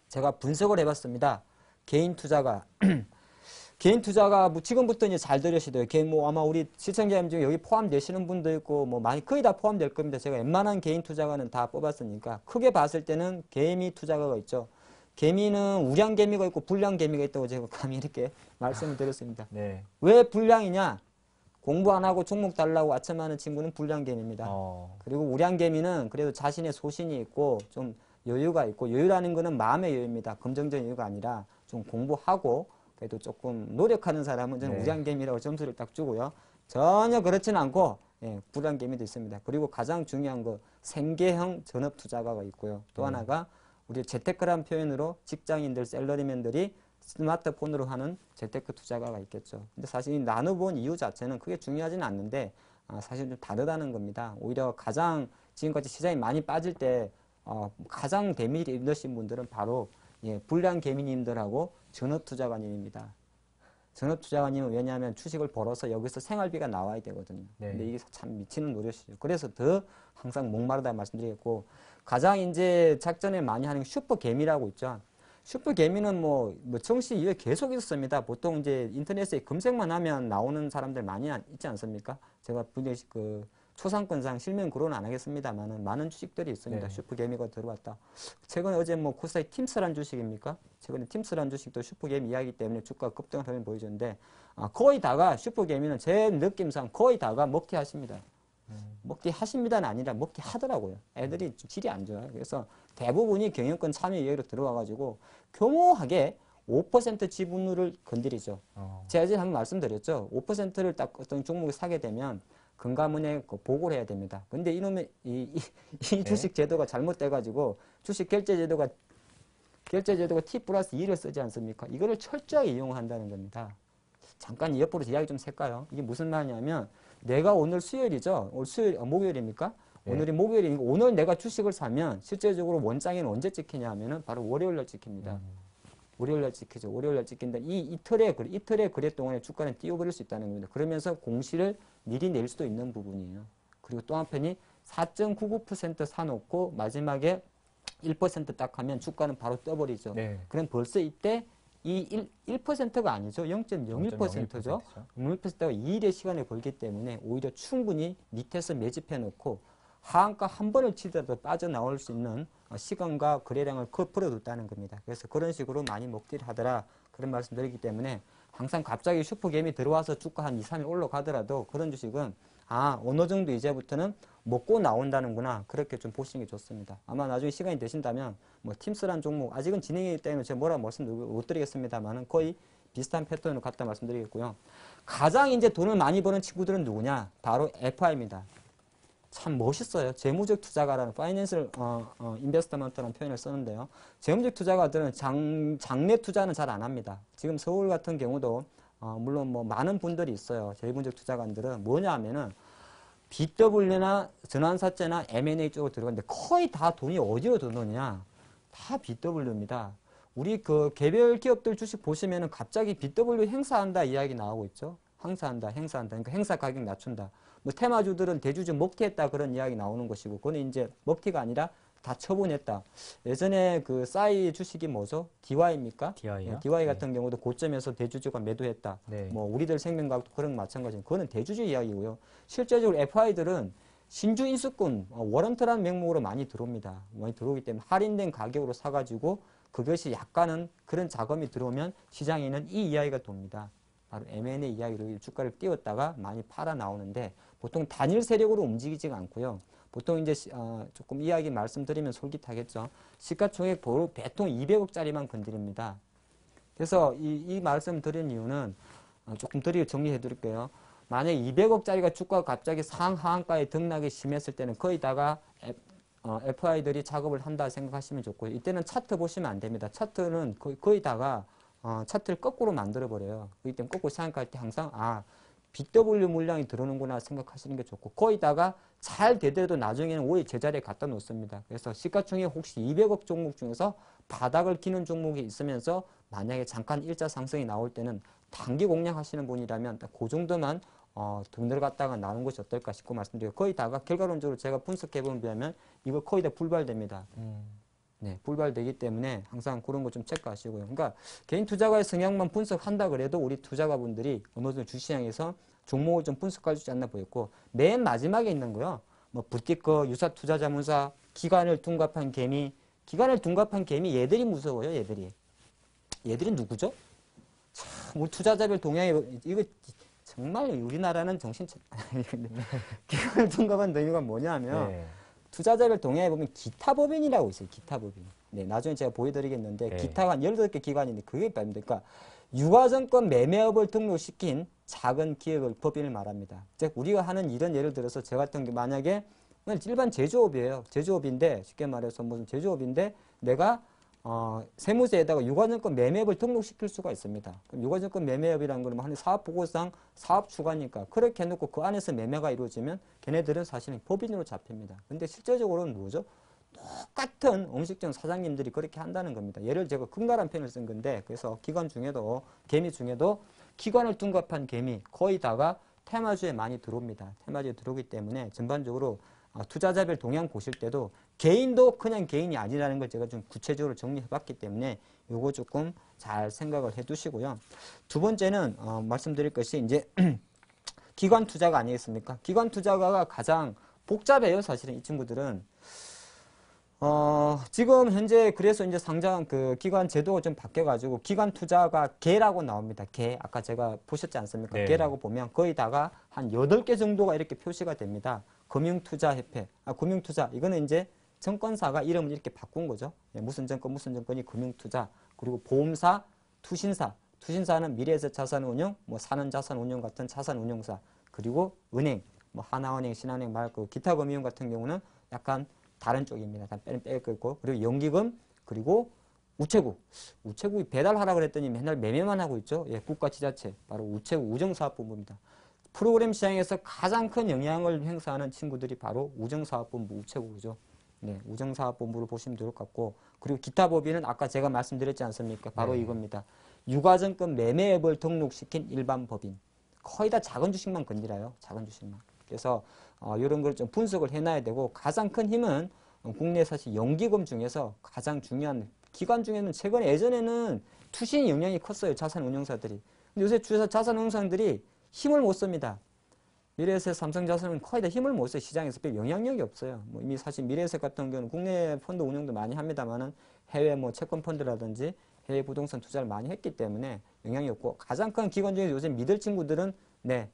제가 분석을 해봤습니다. 개인 투자가 뭐 지금부터 이제 잘 들으시더라고요. 개인 뭐 아마 우리 시청자님 중에 여기 포함되시는 분도 있고 뭐 많이 거의 다 포함될 겁니다. 제가 웬만한 개인 투자가는 다 뽑았으니까 크게 봤을 때는 개미 투자가가 있죠. 개미는 우량 개미가 있고 불량 개미가 있다고 제가 감히 이렇게 말씀을 드렸습니다. 네. 왜 불량이냐? 공부 안 하고 종목 달라고 아첨하는 친구는 불량 개미입니다. 그리고 우량 개미는 그래도 자신의 소신이 있고 좀 여유가 있고 여유라는 거는 마음의 여유입니다. 긍정적인 여유가 아니라 좀 공부하고 그래도 조금 노력하는 사람은 저는 네. 우량개미라고 점수를 딱 주고요. 전혀 그렇지는 않고 불량개미도 있습니다. 그리고 가장 중요한 거 생계형 전업투자가가 있고요. 또 하나가 우리 재테크란 표현으로 직장인들, 샐러리맨들이 스마트폰으로 하는 재테크 투자가가 있겠죠. 근데 사실 이 나눠본 이유 자체는 크게 중요하지는 않는데 사실 좀 다르다는 겁니다. 오히려 가장 지금까지 시장이 많이 빠질 때 가장 데미지 입으신 분들은 바로 불량개미님들하고 전업투자가님입니다. 전업투자가님은 왜냐하면 주식을 벌어서 여기서 생활비가 나와야 되거든요. 네. 근데 이게 참 미치는 노릇이죠. 그래서 더 항상 목마르다 말씀드리겠고 가장 이제 작전을 많이 하는 슈퍼개미라고 있죠. 슈퍼개미는 뭐 정시 이후에 계속 있었습니다. 보통 이제 인터넷에 검색만 하면 나오는 사람들 많이 있지 않습니까? 제가 분명히 초상권상 실명 거론은 안 하겠습니다만은 많은 주식들이 있습니다. 네. 슈퍼개미가 들어왔다. 최근에 어제 뭐 코스닥 팀스란 주식입니까? 최근에 팀스란 주식도 슈퍼개미 이야기 때문에 주가 급등을 흐름을 보여주는데 거의 다가 슈퍼개미는 제 느낌상 거의 다가 먹튀 하십니다. 먹튀 하십니다는 아니라 먹튀 하더라고요. 애들이 좀 질이 안 좋아요. 그래서 대부분이 경영권 참여 이야기로 들어와가지고 교모하게 5% 지분율을 건드리죠. 제가 이제 한번 말씀드렸죠. 5%를 딱 어떤 종목을 사게 되면 금감원에 보고를 해야 됩니다. 근데 이놈의 이 주식 제도가 잘못돼가지고 주식 결제 제도가 T 플러스 2를 쓰지 않습니까? 이거를 철저하게 이용한다는 겁니다. 잠깐 옆으로 이야기 좀 셀까요? 이게 무슨 말이냐면 내가 오늘 수요일이죠. 오늘 수요일 목요일입니까? 네. 오늘이 목요일이니까 오늘 내가 주식을 사면 실제적으로 원장에는 언제 찍히냐 하면은 바로 월요일날 찍힙니다. 월요일날 찍히죠. 월요일날 찍힌다. 이틀의 거래 동안에 주가는 띄워버릴 수 있다는 겁니다. 그러면서 공시를 미리 낼 수도 있는 부분이에요. 그리고 또 한편이 4.99% 사놓고 마지막에 1% 딱 하면 주가는 바로 떠버리죠. 네. 그럼 벌써 이때 이 1%가 아니죠. 0.01%죠. 0.01%가 2일의 시간을 걸기 때문에 오히려 충분히 밑에서 매집해 놓고 하한가 한 번을 치더라도 빠져나올 수 있는 시간과 거래량을 풀어뒀다는 겁니다. 그래서 그런 식으로 많이 먹기를 하더라. 그런 말씀 드리기 때문에 항상 갑자기 슈퍼겜이 들어와서 주가 한 2, 3일 올라가더라도 그런 주식은 어느 정도 이제부터는 먹고 나온다는구나. 그렇게 좀 보시는 게 좋습니다. 아마 나중에 시간이 되신다면 뭐 팀스란 종목 아직은 진행이기 때문에 제가 뭐라 말씀 못 드리겠습니다만은 거의 비슷한 패턴으로 갖다 말씀드리겠고요. 가장 이제 돈을 많이 버는 친구들은 누구냐? 바로 FI입니다. 참 멋있어요. 재무적 투자가라는 파이낸셜 인베스트먼트라는 표현을 쓰는데요. 재무적 투자가들은 장내 투자는 잘 안 합니다. 지금 서울 같은 경우도 물론 뭐 많은 분들이 있어요. 재무적 투자가들은 뭐냐 하면은 BW나 전환사채나 M&A 쪽으로 들어가는데 거의 다 돈이 어디로 들어오느냐? 다 BW입니다. 우리 그 개별 기업들 주식 보시면은 갑자기 BW 행사한다 이야기 나오고 있죠. 행사한다. 그러니까 행사 가격 낮춘다. 뭐 테마주들은 대주주 먹튀했다 그런 이야기 나오는 것이고, 그거는 이제 먹튀가 아니라 다 처분했다. 예전에 그 싸이 주식이 뭐죠? DY입니까? DY요? 네, DY 같은 경우도 고점에서 대주주가 매도했다. 네. 뭐 우리들 생명과학도 그런 거 마찬가지입니다. 그거는 대주주 이야기고요. 실제적으로 FI들은 신주 인수권, 워런트라는 명목으로 많이 들어옵니다. 많이 들어오기 때문에 할인된 가격으로 사가지고 그것이 약간은 그런 자금이 들어오면 시장에는 이 이야기가 돕니다. 바로 M&A 이야기로 주가를 띄웠다가 많이 팔아 나오는데 보통 단일 세력으로 움직이지가 않고요. 보통 이제 조금 이야기 말씀드리면 솔깃하겠죠. 시가총액 보통 200억짜리만 건드립니다. 그래서 이 말씀 드린 이유는 조금 정리해 드릴게요. 만약에 200억짜리가 주가가 갑자기 하한가에 등락이 심했을 때는 거의다가 FI들이 작업을 한다 생각하시면 좋고요. 이때는 차트 보시면 안 됩니다. 차트는 거의다가 차트를 거꾸로 만들어버려요. 그렇기 때문에 거꾸로 생각할 때 항상 BW 물량이 들어오는구나 생각하시는 게 좋고, 거기다가 잘 되더라도 나중에는 오히려 제자리에 갖다 놓습니다. 그래서 시가총액 혹시 200억 종목 중에서 바닥을 기는 종목이 있으면서 만약에 잠깐 일자 상승이 나올 때는 단기 공략하시는 분이라면 그 정도만 등 들어갔다가 나오는 것이 어떨까 싶고 말씀드리고, 거의다가 결과론적으로 제가 분석해보면 비하면 이거 거의 다 불발됩니다. 네, 불발되기 때문에 항상 그런 거 좀 체크하시고요. 그러니까 개인 투자가의 성향만 분석한다 그래도 우리 투자가분들이 어느 정도 주시장에서 종목을 좀 분석할 수 있지 않나 보였고, 맨 마지막에 있는 거요. 뭐 붓기꺼, 유사투자자문사, 기관을 둔갑한 개미. 기관을 둔갑한 개미 얘들이 무서워요. 얘들이 누구죠? 참, 우리 투자자별 동향에 이거 정말 우리나라는 기관을 둔갑한 개미가 뭐냐면 네. 투자자별 동향에 보면 기타법인이라고 있어요. 기타법인. 네, 나중에 제가 보여드리겠는데, 네. 기타가 한 18개 기관인데 그게 뭡니까? 그러니까 유가증권 매매업을 등록시킨 작은 기업을 법인을 말합니다. 즉 우리가 하는 일은 예를 들어서 저 같은 게 만약에 일반 제조업이에요. 제조업인데 쉽게 말해서 무슨 제조업인데 내가 세무서에다가 유가증권 매매업을 등록시킬 수가 있습니다. 그럼 유가증권 매매업이라는 건 한 사업보고상 사업 추가니까 그렇게 해놓고 그 안에서 매매가 이루어지면 걔네들은 사실은 법인으로 잡힙니다. 근데 실제적으로는 뭐죠? 똑같은 음식점 사장님들이 그렇게 한다는 겁니다. 예를 제가 극나란 편을 쓴 건데, 그래서 기관 중에도 개미 중에도 기관을 둔갑한 개미 거의 다가 테마주에 많이 들어옵니다. 테마주에 들어오기 때문에 전반적으로 투자자별 동향 보실 때도 개인도 그냥 개인이 아니라는 걸 제가 좀 구체적으로 정리해 봤기 때문에 요거 조금 잘 생각을 해 두시고요. 두 번째는 말씀드릴 것이 이제 기관 투자가 아니겠습니까? 기관 투자가가 가장 복잡해요. 사실은 이 친구들은 지금 현재 그래서 이제 상장 그 기관 제도가 좀 바뀌어가지고 기관 투자가 개라고 나옵니다. 개. 아까 제가 보셨지 않습니까? 네. 개라고 보면 거의다가 한 8개 정도가 이렇게 표시가 됩니다. 금융투자협회. 금융투자. 이거는 이제 증권사가 이름을 이렇게 바꾼 거죠. 예, 무슨 증권이 금융투자. 그리고 보험사, 투신사. 투신사는 미래에셋자산운용, 뭐 산원자산운용 같은 자산운용사. 그리고 은행, 뭐 하나은행, 신한은행 말고 기타 금융 같은 경우는 약간 다른 쪽입니다. 다 빼고 있고, 그리고 연기금, 그리고 우체국. 우체국이 배달하라 그랬더니 맨날 매매만 하고 있죠. 예, 국가지자체. 바로 우체국, 우정사업본부입니다. 프로그램 시장에서 가장 큰 영향을 행사하는 친구들이 바로 우정사업본부, 우체국이죠. 네, 우정사업본부를 보시면 될 것 같고, 그리고 기타 법인은 아까 제가 말씀드렸지 않습니까? 바로 네. 이겁니다. 유가증권 매매앱을 등록시킨 일반 법인. 거의 다 작은 주식만 건드려요. 작은 주식만. 그래서 이런 걸 좀 분석을 해놔야 되고, 가장 큰 힘은 국내 사실 연기금 중에서 가장 중요한 기관 중에는 최근에 예전에는 투신이 영향이 컸어요. 자산 운용사들이. 근데 요새 자산 운용사들이 힘을 못 씁니다. 미래에셋, 삼성자산은 거의 다 힘을 못 써요. 시장에서 별 영향력이 없어요. 뭐 이미 사실 미래에셋 같은 경우는 국내 펀드 운용도 많이 합니다만은 해외 뭐 채권 펀드라든지 해외 부동산 투자를 많이 했기 때문에 영향이 없고 가장 큰 기관 중에 요새 믿을 친구들은 네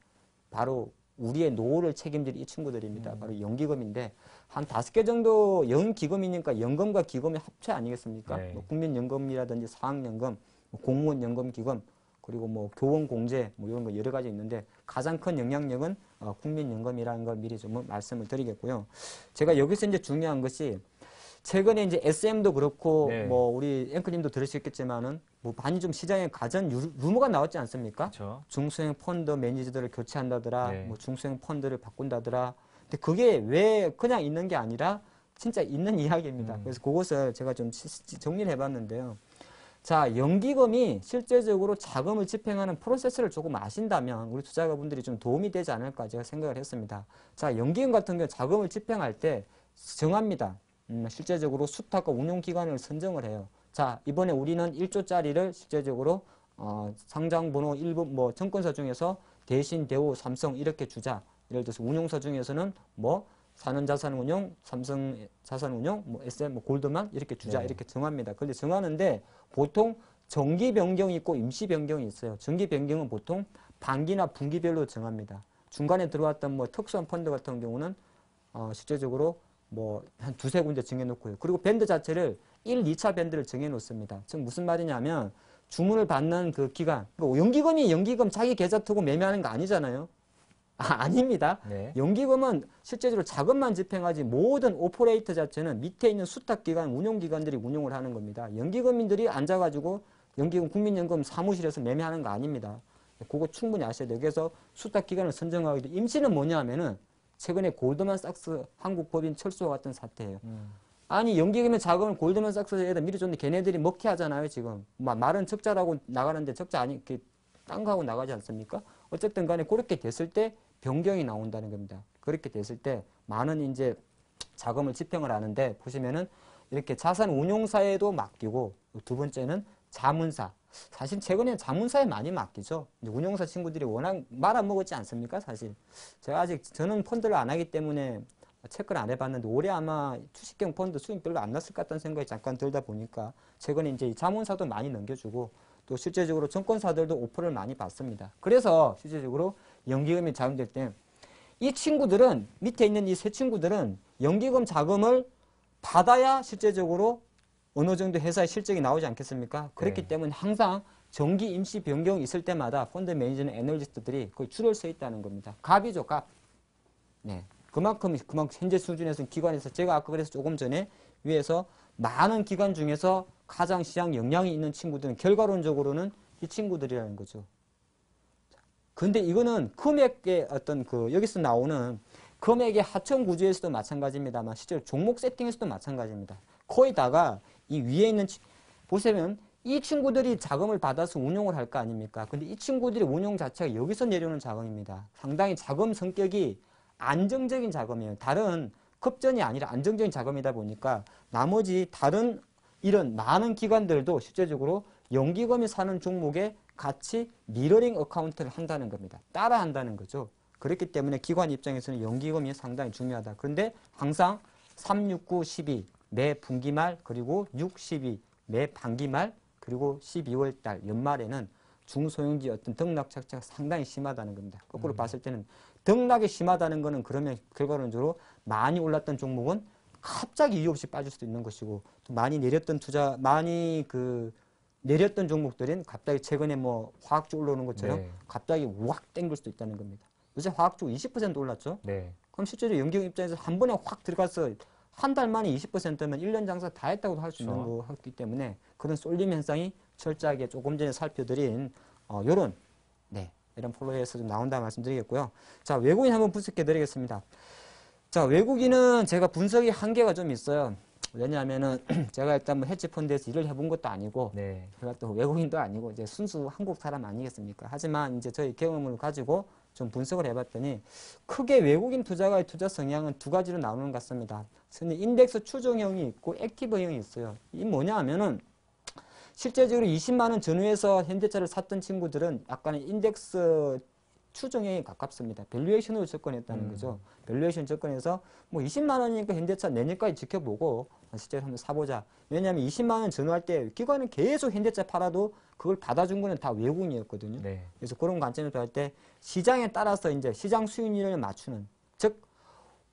바로 우리의 노후를 책임질 이 친구들입니다. 바로 연기금인데 한 5개 정도 연기금이니까 연금과 기금의 합체 아니겠습니까? 네. 뭐 국민연금이라든지 사학연금, 뭐 공무원연금기금 그리고 뭐 교원공제 뭐 이런 거 여러 가지 있는데 가장 큰 영향력은 국민연금이라는 걸 미리 좀 말씀을 드리겠고요. 제가 여기서 이제 중요한 것이 최근에 이제 SM도 그렇고 네. 뭐 우리 앵커님도 들으셨겠지만은 뭐 많이 좀 시장에 가전 루머가 나왔지 않습니까? 그렇죠. 중소형 펀드 매니저들을 교체한다더라, 네. 뭐 중소형 펀드를 바꾼다더라. 근데 그게 왜 그냥 있는 게 아니라 진짜 있는 이야기입니다. 그래서 그것을 제가 좀 정리를 해봤는데요. 자, 연기금이 실제적으로 자금을 집행하는 프로세스를 조금 아신다면 우리 투자자분들이 좀 도움이 되지 않을까 제가 생각을 했습니다. 자, 연기금 같은 경우 자금을 집행할 때 정합니다. 실제적으로 수탁과 운용기관을 선정을 해요. 자, 이번에 우리는 1조짜리를 실제적으로 상장번호 1번 뭐 증권사 중에서 대신, 대우, 삼성 이렇게 주자. 예를 들어서 운용사 중에서는 뭐 산원자산운용, 삼성자산운용, 뭐 SM, 뭐 골드만 이렇게 주자. 네. 이렇게 정합니다. 그런데 정하는데 보통 정기 변경이 있고 임시 변경이 있어요. 정기 변경은 보통 반기나 분기별로 정합니다. 중간에 들어왔던 뭐 특수한 펀드 같은 경우는 실제적으로 뭐 한 두세 군데 정해놓고요. 그리고 밴드 자체를 1, 2차 밴드를 정해놓습니다. 즉 무슨 말이냐면 주문을 받는 그 기간, 연기금이 연기금 자기 계좌 투고 매매하는 거 아니잖아요. 아닙니다. 네. 연기금은 실제적으로 자금만 집행하지 모든 오퍼레이터 자체는 밑에 있는 수탁기관, 운용기관들이 운용을 하는 겁니다. 연기금인들이 앉아가지고 연기금 국민연금 사무실에서 매매하는 거 아닙니다. 그거 충분히 아셔야 돼요. 그래서 수탁기관을 선정하기도 임시는 뭐냐 하면은 최근에 골드만삭스 한국법인 철수와 같은 사태예요. 아니 연기금의 자금을 골드만삭스에다 미리 줬는데 걔네들이 먹튀 하잖아요. 지금 말은 적자라고 나가는데 적자 아니 딴 거 하고 나가지 않습니까? 어쨌든 간에 그렇게 됐을 때 변경이 나온다는 겁니다. 그렇게 됐을 때 많은 이제 자금을 집행을 하는데 보시면은 이렇게 자산 운용사에도 맡기고 두 번째는 자문사. 사실 최근에 자문사에 많이 맡기죠. 이제 운용사 친구들이 워낙 말 안 먹었지 않습니까? 사실 제가 아직 저는 펀드를 안 하기 때문에 체크를 안 해봤는데 올해 아마 주식형 펀드 수익 별로 안 났을 것 같다는 생각이 잠깐 들다 보니까 최근에 이제 자문사도 많이 넘겨주고 또 실제적으로 증권사들도 오퍼를 많이 받습니다. 그래서 실제적으로 연기금이 자금될 때 이 친구들은 밑에 있는 이 세 친구들은 연기금 자금을 받아야 실제적으로 어느 정도 회사의 실적이 나오지 않겠습니까? 그렇기 네. 때문에 항상 정기 임시 변경이 있을 때마다 펀드 매니저나 애널리스트들이 거의 줄을 서 있다는 겁니다. 갑이죠, 갑. 네. 그만큼 현재 수준에서는 기관에서 제가 아까 그래서 조금 전에 위에서 많은 기관 중에서 가장 시장 영향이 있는 친구들은 결과론적으로는 이 친구들이라는 거죠. 근데 이거는 금액의 어떤 여기서 나오는 금액의 하청 구조에서도 마찬가지입니다만 실제로 종목 세팅에서도 마찬가지입니다. 거의다가 이 위에 있는 보시면 이 친구들이 자금을 받아서 운용을 할 거 아닙니까? 근데 이 친구들이 운용 자체가 여기서 내려오는 자금입니다. 상당히 자금 성격이 안정적인 자금이에요. 다른 급전이 아니라 안정적인 자금이다 보니까 나머지 다른 이런 많은 기관들도 실제적으로 연기금이 사는 종목에 같이 미러링 어카운트를 한다는 겁니다. 따라 한다는 거죠. 그렇기 때문에 기관 입장에서는 연기금이 상당히 중요하다. 그런데 항상 3, 6, 9, 12 매 분기말 그리고 6, 12 매 반기말 그리고 12월 달 연말에는 중소형지 어떤 등락 착취가 상당히 심하다는 겁니다. 거꾸로 봤을 때는 등락이 심하다는 거는 그러면 결과론적으로 많이 올랐던 종목은 갑자기 이유 없이 빠질 수도 있는 것이고 또 많이 내렸던 내렸던 종목들은 갑자기 최근에 뭐 화학주 올라오는 것처럼 네. 갑자기 확 땡길 수도 있다는 겁니다. 요새 화학주 20% 올랐죠? 네. 그럼 실제로 연기금 입장에서 한 번에 확 들어가서 한 달 만에 20%면 1년 장사 다 했다고 할 수 있는 거기 때문에 그런 쏠림 현상이 철저하게 조금 전에 살펴드린 이런 폴로에서 좀 나온다 말씀드리겠고요. 자, 외국인 한번 분석해 드리겠습니다. 자, 외국인은 제가 분석이 한계가 좀 있어요. 왜냐하면은 제가 일단 뭐 헤지펀드에서 일을 해본 것도 아니고 네. 제가 또 외국인도 아니고 이제 순수 한국 사람 아니겠습니까? 하지만 이제 저희 경험을 가지고 좀 분석을 해봤더니 크게 외국인 투자가의 투자 성향은 두 가지로 나오는 것 같습니다. 인덱스 추종형이 있고 액티브형이 있어요. 이 뭐냐 하면은 실제적으로 20만 원 전후에서 현대차를 샀던 친구들은 약간의 인덱스 추종형에 가깝습니다. 밸류에이션으로 접근했다는 거죠. 밸류에이션 접근해서 뭐 20만 원이니까 현대차 내년까지 지켜보고 실제로 한번 사보자. 왜냐하면 20만 원 전후할 때 기관은 계속 현대차 팔아도 그걸 받아준 거는 다 외국인이었거든요. 네. 그래서 그런 관점에서 할 때 시장에 따라서 이제 시장 수익률을 맞추는, 즉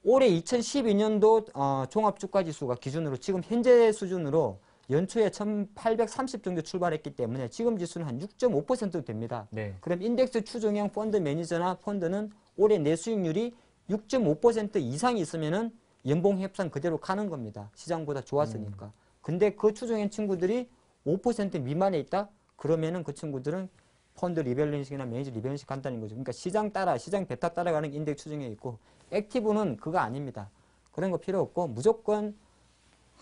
올해 2012년도 종합주가지수가 기준으로 지금 현재 수준으로 연초에 1830 정도 출발했기 때문에 지금 지수는 한 6.5% 됩니다. 네. 그럼 인덱스 추종형 펀드 매니저나 펀드는 올해 내수익률이 6.5% 이상이 있으면은 연봉 협상 그대로 가는 겁니다. 시장보다 좋았으니까. 근데 그 추종형 친구들이 5% 미만에 있다? 그러면은 그 친구들은 펀드 리밸런싱이나 매니저 리밸런싱 간다는 거죠. 그러니까 시장 따라, 시장 베타 따라가는 인덱스 추종형이 있고, 액티브는 그거 아닙니다. 그런 거 필요 없고, 무조건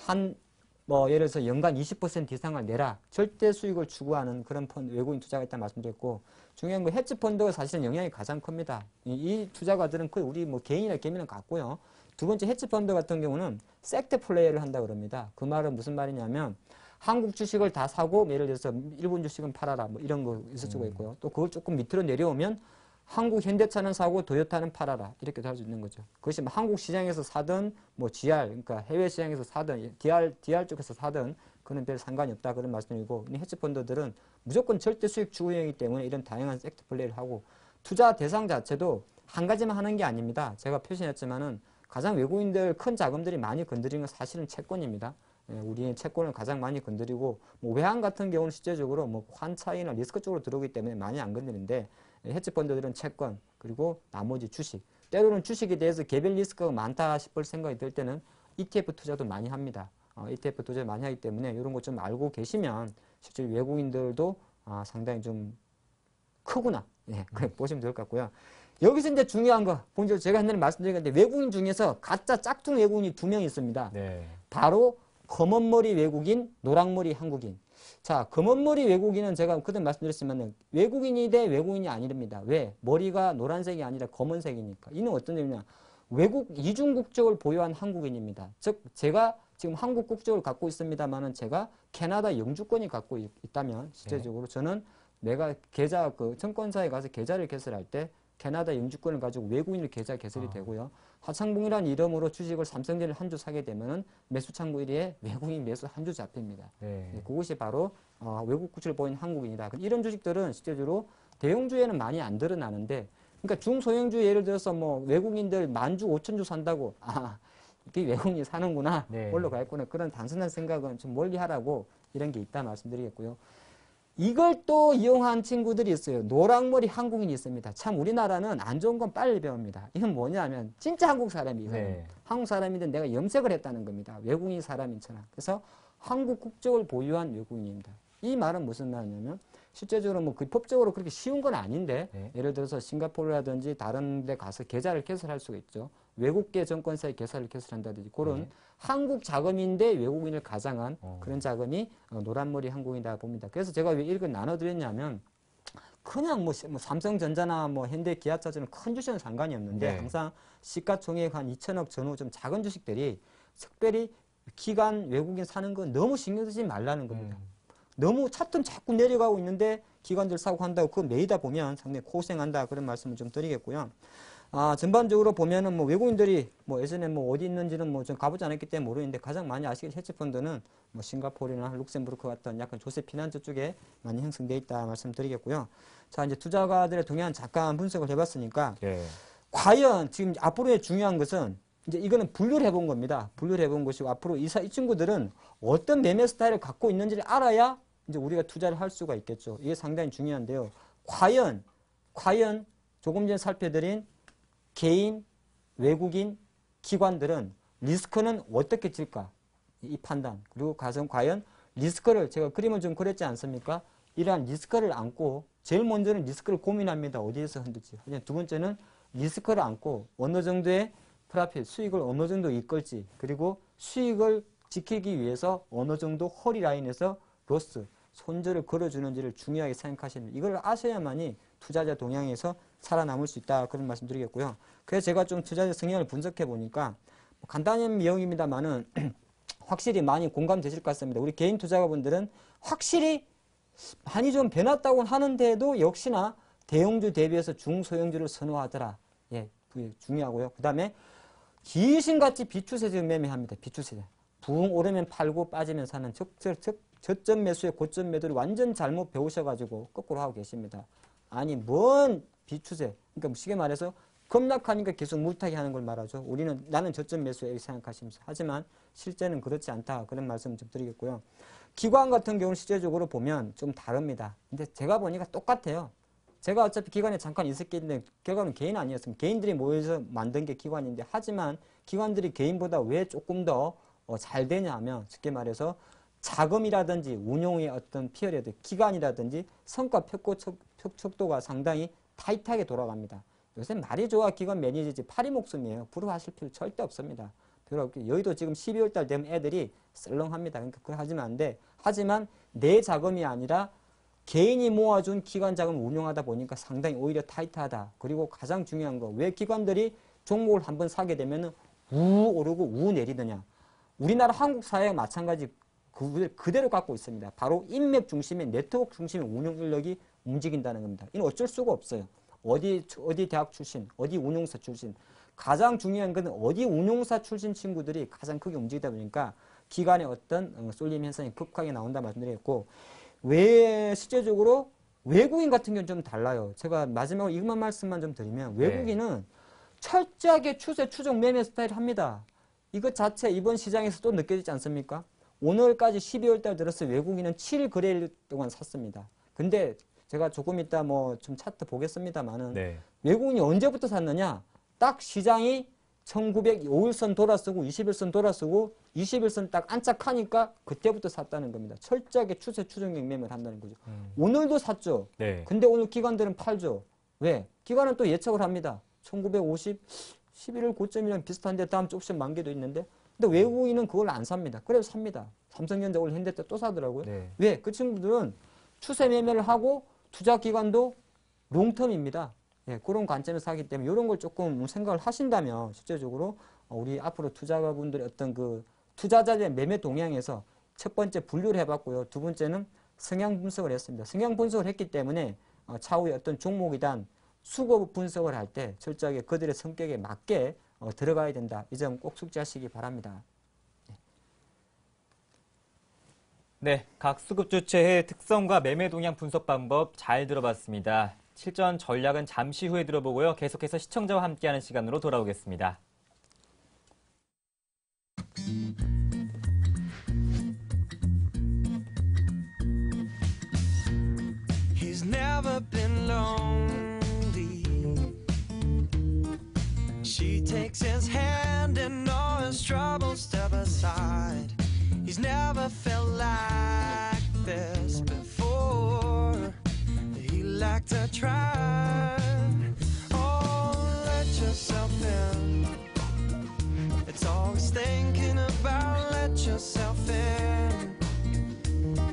예를 들어서 연간 20% 이상을 내라. 절대 수익을 추구하는 그런 펀드, 외국인 투자가 있다는 말씀드렸고, 중요한 건 헤지 펀드가 사실은 영향이 가장 큽니다. 이 투자가들은 거의 우리 뭐 개인이나 개미는 같고요. 두 번째 헤지 펀드 같은 경우는 섹터 플레이를 한다 그럽니다. 그 말은 무슨 말이냐면 한국 주식을 다 사고 예를 들어서 일본 주식은 팔아라 뭐 이런 거 있을 수가 있고요. 또 그걸 조금 밑으로 내려오면 한국 현대차는 사고 도요타는 팔아라 이렇게도 할 수 있는 거죠. 그것이 뭐 한국 시장에서 사든 뭐 GR 그러니까 해외 시장에서 사든 DR 쪽에서 사든 그는 별 상관이 없다 그런 말씀이고, 헤지 펀드들은 무조건 절대 수익 추구형이기 때문에 이런 다양한 섹터 플레이를 하고, 투자 대상 자체도 한 가지만 하는 게 아닙니다. 제가 표시했지만은 가장 외국인들 큰 자금들이 많이 건드리는 건 사실은 채권입니다. 우리의 채권을 가장 많이 건드리고, 뭐 외환 같은 경우는 실제적으로 뭐 환차이나 리스크 쪽으로 들어오기 때문에 많이 안 건드리는데, 헤지 펀드들은 채권 그리고 나머지 주식, 때로는 주식에 대해서 개별 리스크가 많다 싶을 생각이 들 때는 ETF 투자도 많이 합니다. ETF 투자 많이 하기 때문에 이런 거 좀 알고 계시면 실제 외국인들도 상당히 좀 크구나. 그렇게 보시면 될 것 같고요. 여기서 이제 중요한 거, 본적으로 제가 옛날에 말씀드린 건데, 외국인 중에서 가짜 짝퉁 외국인이 2명 있습니다. 네. 바로 검은머리 외국인, 노랑머리 한국인. 자, 검은머리 외국인은 제가 그때 말씀드렸지만 외국인이 대 외국인이 아니랍니다. 왜? 머리가 노란색이 아니라 검은색이니까. 이는 어떤 의미냐? 외국 이중 국적을 보유한 한국인입니다. 즉 제가 지금 한국 국적을 갖고 있습니다만은 제가 캐나다 영주권이 갖고 있다면 실제적으로 저는 내가 계좌 그 증권사에 가서 계좌를 개설할 때 캐나다 영주권을 가지고 외국인을 계좌 개설이 되고요. 하창봉이라는 이름으로 주식을 삼성전자를 한 주 사게 되면은 매수 창구 1위에 외국인 매수 한 주 잡힙니다. 네. 그것이 바로 외국 국적을 보인 한국인이다. 이런 주식들은 실제적으로 대형주에는 많이 안 드러나는데, 그러니까 중소형주 예를 들어서 뭐 외국인들 10,000주, 5,000주 산다고 이게 외국인이 사는구나, 네. 올라가 있구나, 그런 단순한 생각은 좀 멀리 하라고 이런 게 있다 말씀드리겠고요. 이걸 또 이용한 친구들이 있어요. 노랑머리 한국인이 있습니다. 참 우리나라는 안 좋은 건 빨리 배웁니다. 이건 뭐냐면 진짜 한국 사람이에요. 네. 한국 사람인데 내가 염색을 했다는 겁니다. 외국인 사람인처럼. 그래서 한국 국적을 보유한 외국인입니다. 이 말은 무슨 말이냐면 실제적으로 뭐 그 법적으로 그렇게 쉬운 건 아닌데, 예를 들어서 싱가포르라든지 다른 데 가서 계좌를 개설할 수가 있죠. 외국계 증권사에 계좌를 개설한다든지 그런 한국 자금인데 외국인을 가장한 그런 자금이 노란머리 한국인이다 봅니다. 그래서 제가 왜 이걸 나눠드렸냐면 그냥 뭐 삼성전자나 뭐 현대 기아차처럼 큰 주식은 상관이 없는데 항상 시가총액 한 2천억 전후 좀 작은 주식들이 특별히 기관 외국인 사는 건 너무 신경 쓰지 말라는 겁니다. 너무 차트 자꾸 내려가고 있는데 기관들 사고 한다고 그거 매이다 보면 상당히 고생한다 그런 말씀을 좀 드리겠고요. 전반적으로 보면은 뭐 외국인들이 뭐 예전에 뭐 어디 있는지는 뭐 좀 가보지 않았기 때문에 모르는데 가장 많이 아시겠죠. 헤지펀드는 뭐 싱가포르나 룩셈부르크 같은 약간 조세 피난처 쪽에 많이 형성돼 있다 말씀드리겠고요. 자, 이제 투자가들의 동향 잠깐 분석을 해봤으니까 과연 지금 앞으로의 중요한 것은 이제 이거는 분류를 해본 겁니다. 분류를 해본 것이고 앞으로 이 친구들은 어떤 매매 스타일을 갖고 있는지를 알아야 이제 우리가 투자를 할 수가 있겠죠. 이게 상당히 중요한데요. 과연 조금 전에 살펴드린 개인, 외국인, 기관들은 리스크는 어떻게 질까? 이 판단. 그리고 과연 리스크를 제가 그림을 좀 그렸지 않습니까? 이러한 리스크를 안고 제일 먼저는 리스크를 고민합니다. 어디에서 흔들지. 두 번째는 리스크를 안고 어느 정도의 프라핏, 수익을 어느 정도 이끌지, 그리고 수익을 지키기 위해서 어느 정도 허리라인에서 로스, 손절을 걸어주는지를 중요하게 생각하십니다. 이걸 아셔야만이 투자자 동향에서 살아남을 수 있다. 그런 말씀 드리겠고요. 그래서 제가 좀 투자자 성향을 분석해 보니까 간단한 내용입니다만은 확실히 많이 공감되실 것 같습니다. 우리 개인 투자가분들은 확실히 많이 좀 변했다고 하는데도 역시나 대형주 대비해서 중소형주를 선호하더라. 예, 중요하고요. 그 다음에 귀신같이 비추세적 매매합니다. 비추세적. 붕 오르면 팔고 빠지면 사는 저점 매수에 고점 매도를 완전 잘못 배우셔가지고 거꾸로 하고 계십니다. 아니 뭔 비추세. 그러니까 쉽게 말해서 급락하니까 계속 물타기 하는 걸 말하죠. 나는 저점 매수에 이렇게 생각하시면서. 하지만 실제는 그렇지 않다. 그런 말씀 좀 드리겠고요. 기관 같은 경우는 실제적으로 보면 좀 다릅니다. 근데 제가 보니까 똑같아요. 제가 어차피 기관에 잠깐 있었기 때문에 결과는 개인 아니었습니다. 개인들이 모여서 만든 게 기관인데 하지만 기관들이 개인보다 왜 조금 더 잘 되냐 하면 쉽게 말해서 자금이라든지 운용의 어떤 피어리드, 기간이라든지 성과 척도가 상당히 타이트하게 돌아갑니다. 요새 말이 좋아 기관 매니저지 팔이 목숨이에요. 부러워하실 필요 절대 없습니다. 여의도 지금 12월 달 되면 애들이 썰렁합니다. 그러니까 그거 하지면 안 돼. 하지만 내 자금이 아니라 개인이 모아준 기관 자금을 운용하다 보니까 상당히 오히려 타이트하다. 그리고 가장 중요한 거, 왜 기관들이 종목을 한번 사게 되면 우 오르고 우 내리느냐. 우리나라 한국 사회와 마찬가지 그대로 갖고 있습니다. 바로 인맥 중심의 네트워크 중심의 운용 인력이 움직인다는 겁니다. 이는 어쩔 수가 없어요. 어디 대학 출신, 어디 운용사 출신. 가장 중요한 것은 어디 운용사 출신 친구들이 가장 크게 움직이다 보니까 기관의 어떤 쏠림 현상이 급하게 나온다 말씀드렸고, 왜 실제적으로 외국인 같은 경우는 좀 달라요. 제가 마지막으로 이것만 말씀만 좀 드리면 외국인은 철저하게 추세 추종 매매 스타일을 합니다. 이것 자체 이번 시장에서 또 느껴지지 않습니까? 오늘까지 12월 달 들어서 외국인은 7일 거래일 동안 샀습니다. 근데 제가 조금 이따 좀 차트 보겠습니다만은 외국인이 언제부터 샀느냐? 딱 시장이 1905일선 돌아서고 21선 돌아서고 21선 딱 안착하니까 그때부터 샀다는 겁니다. 철저하게 추세 추종형 매매를 한다는 거죠. 오늘도 샀죠. 근데 오늘 기관들은 팔죠. 왜? 기관은 또 예측을 합니다. 1950 11월 고점이랑 비슷한데 다음 주 옵션 만기도 있는데, 근데 외국인은 그걸 안 삽니다. 그래서 삽니다. 삼성전자 오늘 현대차 또 사더라고요. 왜? 그 친구들은 추세 매매를 하고 투자 기간도 롱텀입니다. 예, 그런 관점에서 사기 때문에 이런 걸 조금 생각을 하신다면 실제적으로 우리 앞으로 투자가분들의 어떤 그 투자자들의 매매 동향에서 첫 번째 분류를 해봤고요. 두 번째는 성향 분석을 했습니다. 성향 분석을 했기 때문에 차후에 어떤 종목이단 수거 분석을 할 때 철저하게 그들의 성격에 맞게 들어가야 된다. 이 점 꼭 숙지하시기 바랍니다. 네, 각 수급 주체의 특성과 매매 동향 분석 방법 잘 들어봤습니다. 실전 전략은 잠시 후에 들어보고요. 계속해서 시청자와 함께하는 시간으로 돌아오겠습니다. He's never been lonely. She takes his hand and all his troubles step aside. He's never felt like this before. He liked to try. Oh, let yourself in. It's all he's thinking about. Let yourself in.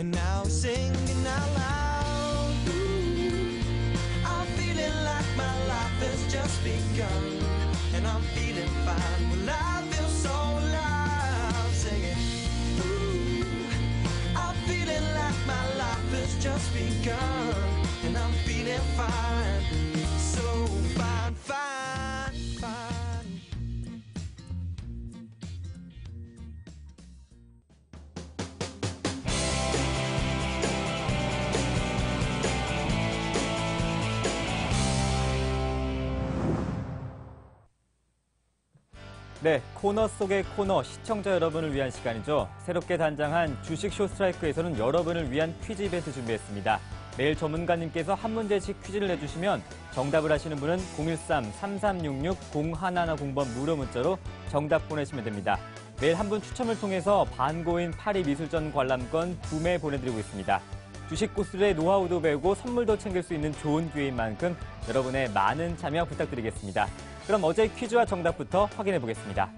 And now he's singing out loud. Ooh, I'm feeling like my life has just begun. And I'm feeling fine. Well, I feel so alive. Singing. Ooh, I'm feeling like my life has just begun. And I'm feeling fine. So fine, fine, fine. 네, 코너 속의 코너, 시청자 여러분을 위한 시간이죠. 새롭게 단장한 주식 쇼스트라이크에서는 여러분을 위한 퀴즈 이벤트 준비했습니다. 매일 전문가님께서 한 문제씩 퀴즈를 내주시면 정답을 하시는 분은 013-3366-0110번 무료 문자로 정답 보내시면 됩니다. 매일 한 분 추첨을 통해서 반고인 파리미술전 관람권 2매 보내드리고 있습니다. 주식 고수들의 노하우도 배우고 선물도 챙길 수 있는 좋은 기회인 만큼 여러분의 많은 참여 부탁드리겠습니다. 그럼 어제의 퀴즈와 정답부터 확인해 보겠습니다.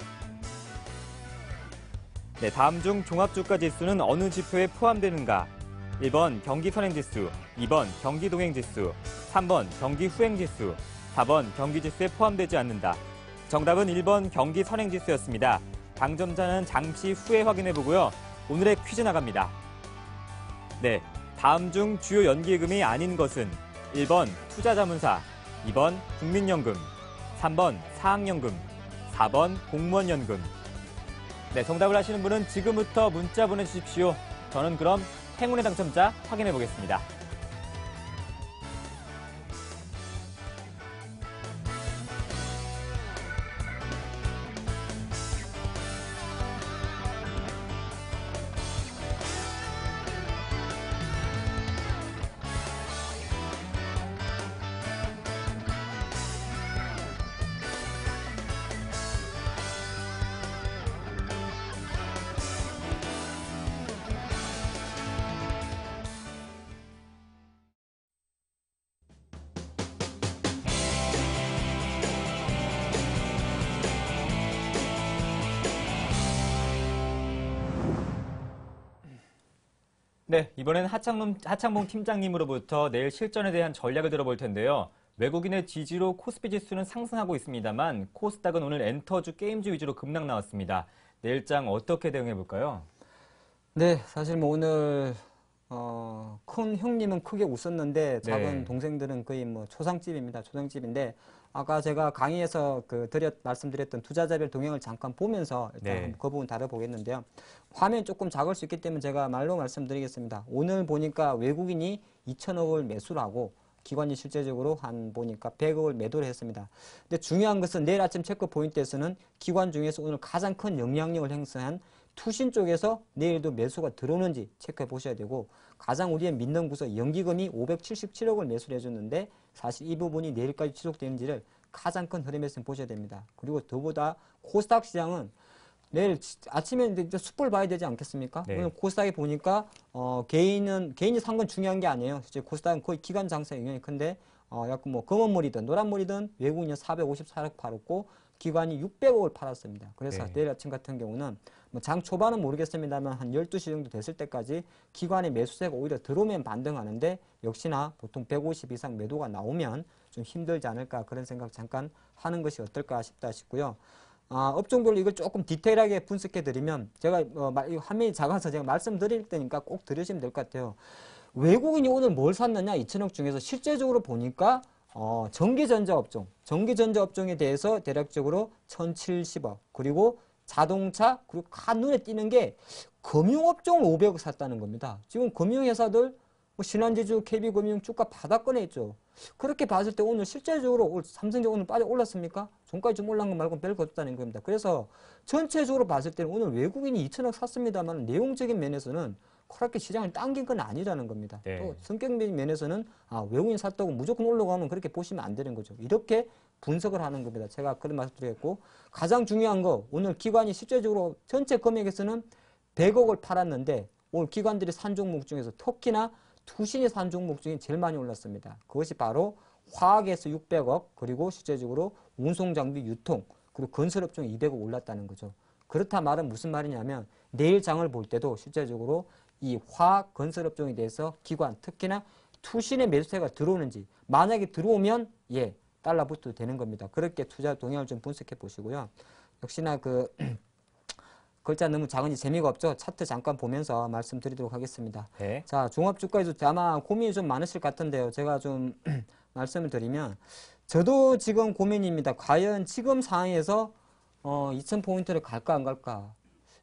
네, 다음 중 종합주가지수는 어느 지표에 포함되는가? 1번 경기선행지수, 2번 경기동행지수, 3번 경기후행지수, 4번 경기지수에 포함되지 않는다. 정답은 1번 경기 선행지수였습니다. 당첨자는 잠시 후에 확인해보고요. 오늘의 퀴즈 나갑니다. 네, 다음 중 주요 연기금이 아닌 것은 1번 투자자문사, 2번 국민연금, 3번 사학연금, 4번 공무원연금. 네, 정답을 아시는 분은 지금부터 문자 보내주십시오. 저는 그럼 행운의 당첨자 확인해 보겠습니다. 네, 이번엔 하창봉 팀장님으로부터 내일 실전에 대한 전략을 들어볼 텐데요. 외국인의 지지로 코스피 지수는 상승하고 있습니다만 코스닥은 오늘 엔터주, 게임주 위주로 급락 나왔습니다. 내일장 어떻게 대응해 볼까요? 네, 사실 뭐 오늘 큰 형님은 크게 웃었는데 작은 네. 동생들은 거의 뭐 초상집입니다. 초상집인데 아까 제가 강의에서 말씀드렸던 투자자별 동향을 잠깐 보면서 일단 네. 그 부분 다뤄보겠는데요. 화면이 조금 작을 수 있기 때문에 제가 말로 말씀드리겠습니다. 오늘 보니까 외국인이 2천억을 매수를 하고 기관이 실제적으로 보니까 100억을 매도를 했습니다. 근데 중요한 것은 내일 아침 체크 포인트에서는 기관 중에서 오늘 가장 큰 영향력을 행사한 투신 쪽에서 내일도 매수가 들어오는지 체크해 보셔야 되고, 가장 우리의 믿는 구석 연기금이 577억을 매수를 해줬는데 사실 이 부분이 내일까지 지속되는지를 가장 큰 흐름에서 보셔야 됩니다. 그리고 더보다 코스닥 시장은 내일 아침에 이제 숯불 봐야 되지 않겠습니까? 네. 오늘 코스닥에 보니까 개인이 산 건 중요한 게 아니에요. 실제 코스닥은 거의 기관 장세에 영향이 큰데 약간 뭐 검은물이든 노란물이든 외국인이 454억 팔았고 기관이 600억을 팔았습니다. 그래서 네. 내일 아침 같은 경우는 뭐 장 초반은 모르겠습니다만 한 12시 정도 됐을 때까지 기관의 매수세가 오히려 들어오면 반등하는데 역시나 보통 150 이상 매도가 나오면 좀 힘들지 않을까 그런 생각 잠깐 하는 것이 어떨까 싶고요. 업종별로 이걸 조금 디테일하게 분석해 드리면 제가 화면이 작아서 제가 말씀드릴 테니까 꼭 들으시면 될 것 같아요. 외국인이 오늘 뭘 샀느냐 2천억 중에서 실제적으로 보니까 전기전자 업종에 대해서 대략적으로 1,070억 그리고 자동차 그리고 눈에 띄는 게 금융업종을 500억 샀다는 겁니다. 지금 금융회사들 신한지주, KB금융 주가 바닥권에 있죠. 그렇게 봤을 때 오늘 실제적으로 삼성전자 오늘 빠져 올랐습니까? 종가에 좀 올라간 거 말고는 별거 없다는 겁니다. 그래서 전체적으로 봤을 때는 오늘 외국인이 2천억 샀습니다만 내용적인 면에서는 그렇게 시장을 당긴 건 아니라는 겁니다. 네. 또 성격적인 면에서는 외국인 샀다고 무조건 올라가면 그렇게 보시면 안 되는 거죠. 이렇게 분석을 하는 겁니다. 제가 그런 말씀 드렸고, 가장 중요한 거 오늘 기관이 실제적으로 전체 금액에서는 100억을 팔았는데 오늘 기관들이 산 종목 중에서 특히나 투신이 산 종목 중에 제일 많이 올랐습니다. 그것이 바로 화학에서 600억 그리고 실제적으로 운송장비 유통 그리고 건설업종에 200억 올랐다는 거죠. 그렇다 말은 무슨 말이냐면 내일 장을 볼 때도 실제적으로 이 화학 건설업종에 대해서 기관 특히나 투신의 매수세가 들어오는지, 만약에 들어오면 달러부터 되는 겁니다. 그렇게 투자 동향을 좀 분석해 보시고요. 역시나 글자 너무 작으니 재미가 없죠. 차트 잠깐 보면서 말씀드리도록 하겠습니다. 네. 자, 종합주가에서 아마 고민이 좀 많으실 것 같은데요. 제가 좀 말씀을 드리면 저도 지금 고민입니다. 과연 지금 상황에서 2000포인트를 갈까 안 갈까?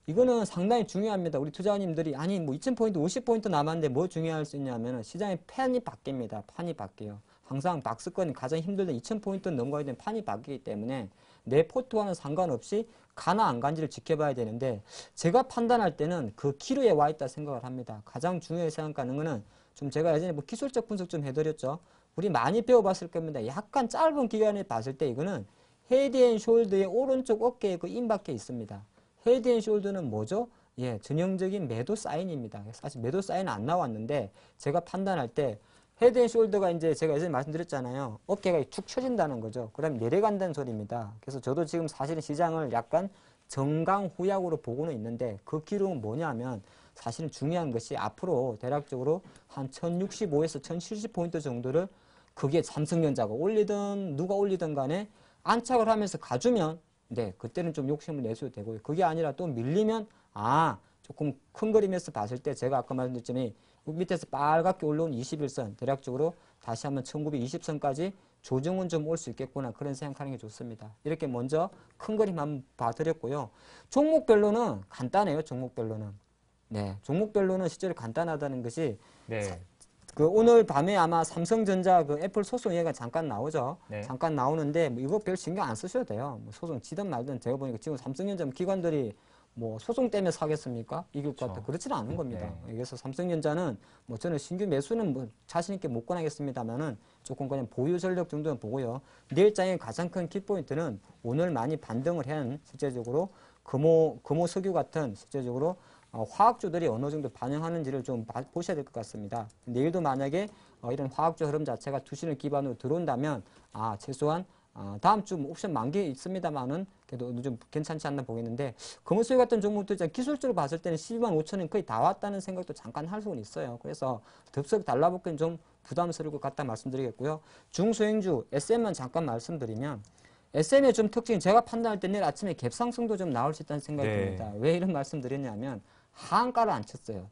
이거는 상당히 중요합니다. 우리 투자자님들이 아니 뭐 2000포인트 50포인트 남았는데 뭐 중요할 수 있냐면 시장의 판이 바뀝니다. 판이 바뀌어요. 항상 박스권이 가장 힘들던 2000포인트 넘어가야 되는 판이 바뀌기 때문에 내 포트와는 상관없이 가나 안 간지를 지켜봐야 되는데, 제가 판단할 때는 그 기로에 와 있다 생각을 합니다. 가장 중요하게 생각하는 거는 좀 제가 예전에 뭐 기술적 분석 좀 해드렸죠. 우리 많이 배워봤을 겁니다. 약간 짧은 기간에 봤을 때 이거는 헤드앤숄더의 오른쪽 어깨에 그 임박해 있습니다. 헤드앤숄더는 뭐죠? 전형적인 매도 사인입니다. 사실 매도 사인은 안 나왔는데 제가 판단할 때 헤드앤숄더가 이제 제가 예전에 말씀드렸잖아요. 어깨가 축 처진다는 거죠. 그럼 내려간다는 소리입니다. 그래서 저도 지금 사실은 시장을 약간 정강후약으로 보고는 있는데 그 기록은 뭐냐면 사실은 중요한 것이 앞으로 대략적으로 한 1065에서 1070포인트 정도를 그게 삼성전자가 올리든 누가 올리든 간에 안착을 하면서 가주면 네, 그때는 좀 욕심을 내셔도 되고요. 그게 아니라 또 밀리면 조금 큰 그림에서 봤을 때 제가 아까 말씀드렸지만 밑에서 빨갛게 올라온 21선 대략적으로 다시 한번 1920선까지 조정은 좀 올 수 있겠구나 그런 생각하는 게 좋습니다. 이렇게 먼저 큰 그림 한번 봐드렸고요. 종목별로는 간단해요. 종목별로는. 네, 종목별로는 실제로 간단하다는 것이 네. 그 오늘 밤에 아마 삼성전자 그 애플 소송 얘기가 잠깐 나오죠. 네. 잠깐 나오는데 뭐 이거 별 신경 안 쓰셔도 돼요. 뭐 소송 지든 말든 제가 보니까 지금 삼성전자 기관들이 뭐 소송 때문에 사겠습니까? 이길 것 같아. 그렇지는 않은 겁니다. 네. 그래서 삼성전자는 뭐 저는 신규 매수는 뭐 자신 있게 못 권하겠습니다만은 조금 그냥 보유 전력 정도는 보고요. 내일장의 가장 큰 키포인트는 오늘 많이 반등을 한 실제적으로 금호 석유 같은 실제적으로 화학주들이 어느 정도 반영하는지를 좀 보셔야 될 것 같습니다. 내일도 만약에 이런 화학주 흐름 자체가 투신을 기반으로 들어온다면 최소한 다음 주 옵션 만기 있습니다만은 그래도 좀 괜찮지 않나 보겠는데 금호수유 같은 종목도 기술적으로 봤을 때는 12만 5천원 거의 다 왔다는 생각도 잠깐 할 수는 있어요. 그래서 덥석 달라붙기는 좀 부담스러울 것 같다 말씀드리겠고요. 중소형주 SM만 잠깐 말씀드리면 SM의 좀 특징이 제가 판단할 때 내일 아침에 갭상승도 좀 나올 수 있다는 생각이 네. 듭니다. 왜 이런 말씀 드렸냐면 하한가를 안 쳤어요.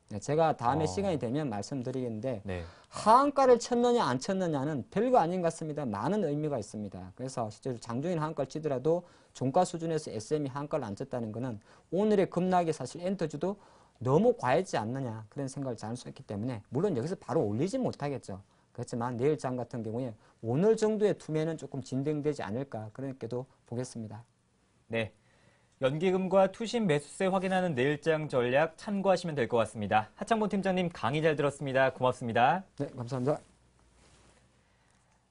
네, 제가 다음에 어. 시간이 되면 말씀드리겠는데 네. 하한가를 쳤느냐 안 쳤느냐는 별거 아닌 것 같습니다. 많은 의미가 있습니다. 그래서 실제로 장중인 하한가를 치더라도 종가 수준에서 SM이 하한가를 안 쳤다는 것은 오늘의 급락이 사실 엔터주도 너무 과했지 않느냐 그런 생각을 잘 수 있기 때문에 물론 여기서 바로 올리진 못하겠죠. 그렇지만 내일장 같은 경우에 오늘 정도의 투매는 조금 진행되지 않을까 그렇게도 보겠습니다. 네. 연기금과 투신 매수세 확인하는 내일장 전략 참고하시면 될 것 같습니다. 하창범 팀장님 강의 잘 들었습니다. 고맙습니다. 네, 감사합니다.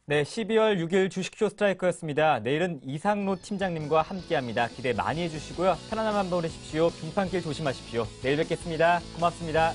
네, 12월 6일 주식쇼 스트라이크였습니다. 내일은 이상로 팀장님과 함께합니다. 기대 많이 해주시고요. 편안한 밤 보내십시오. 빙판길 조심하십시오. 내일 뵙겠습니다. 고맙습니다.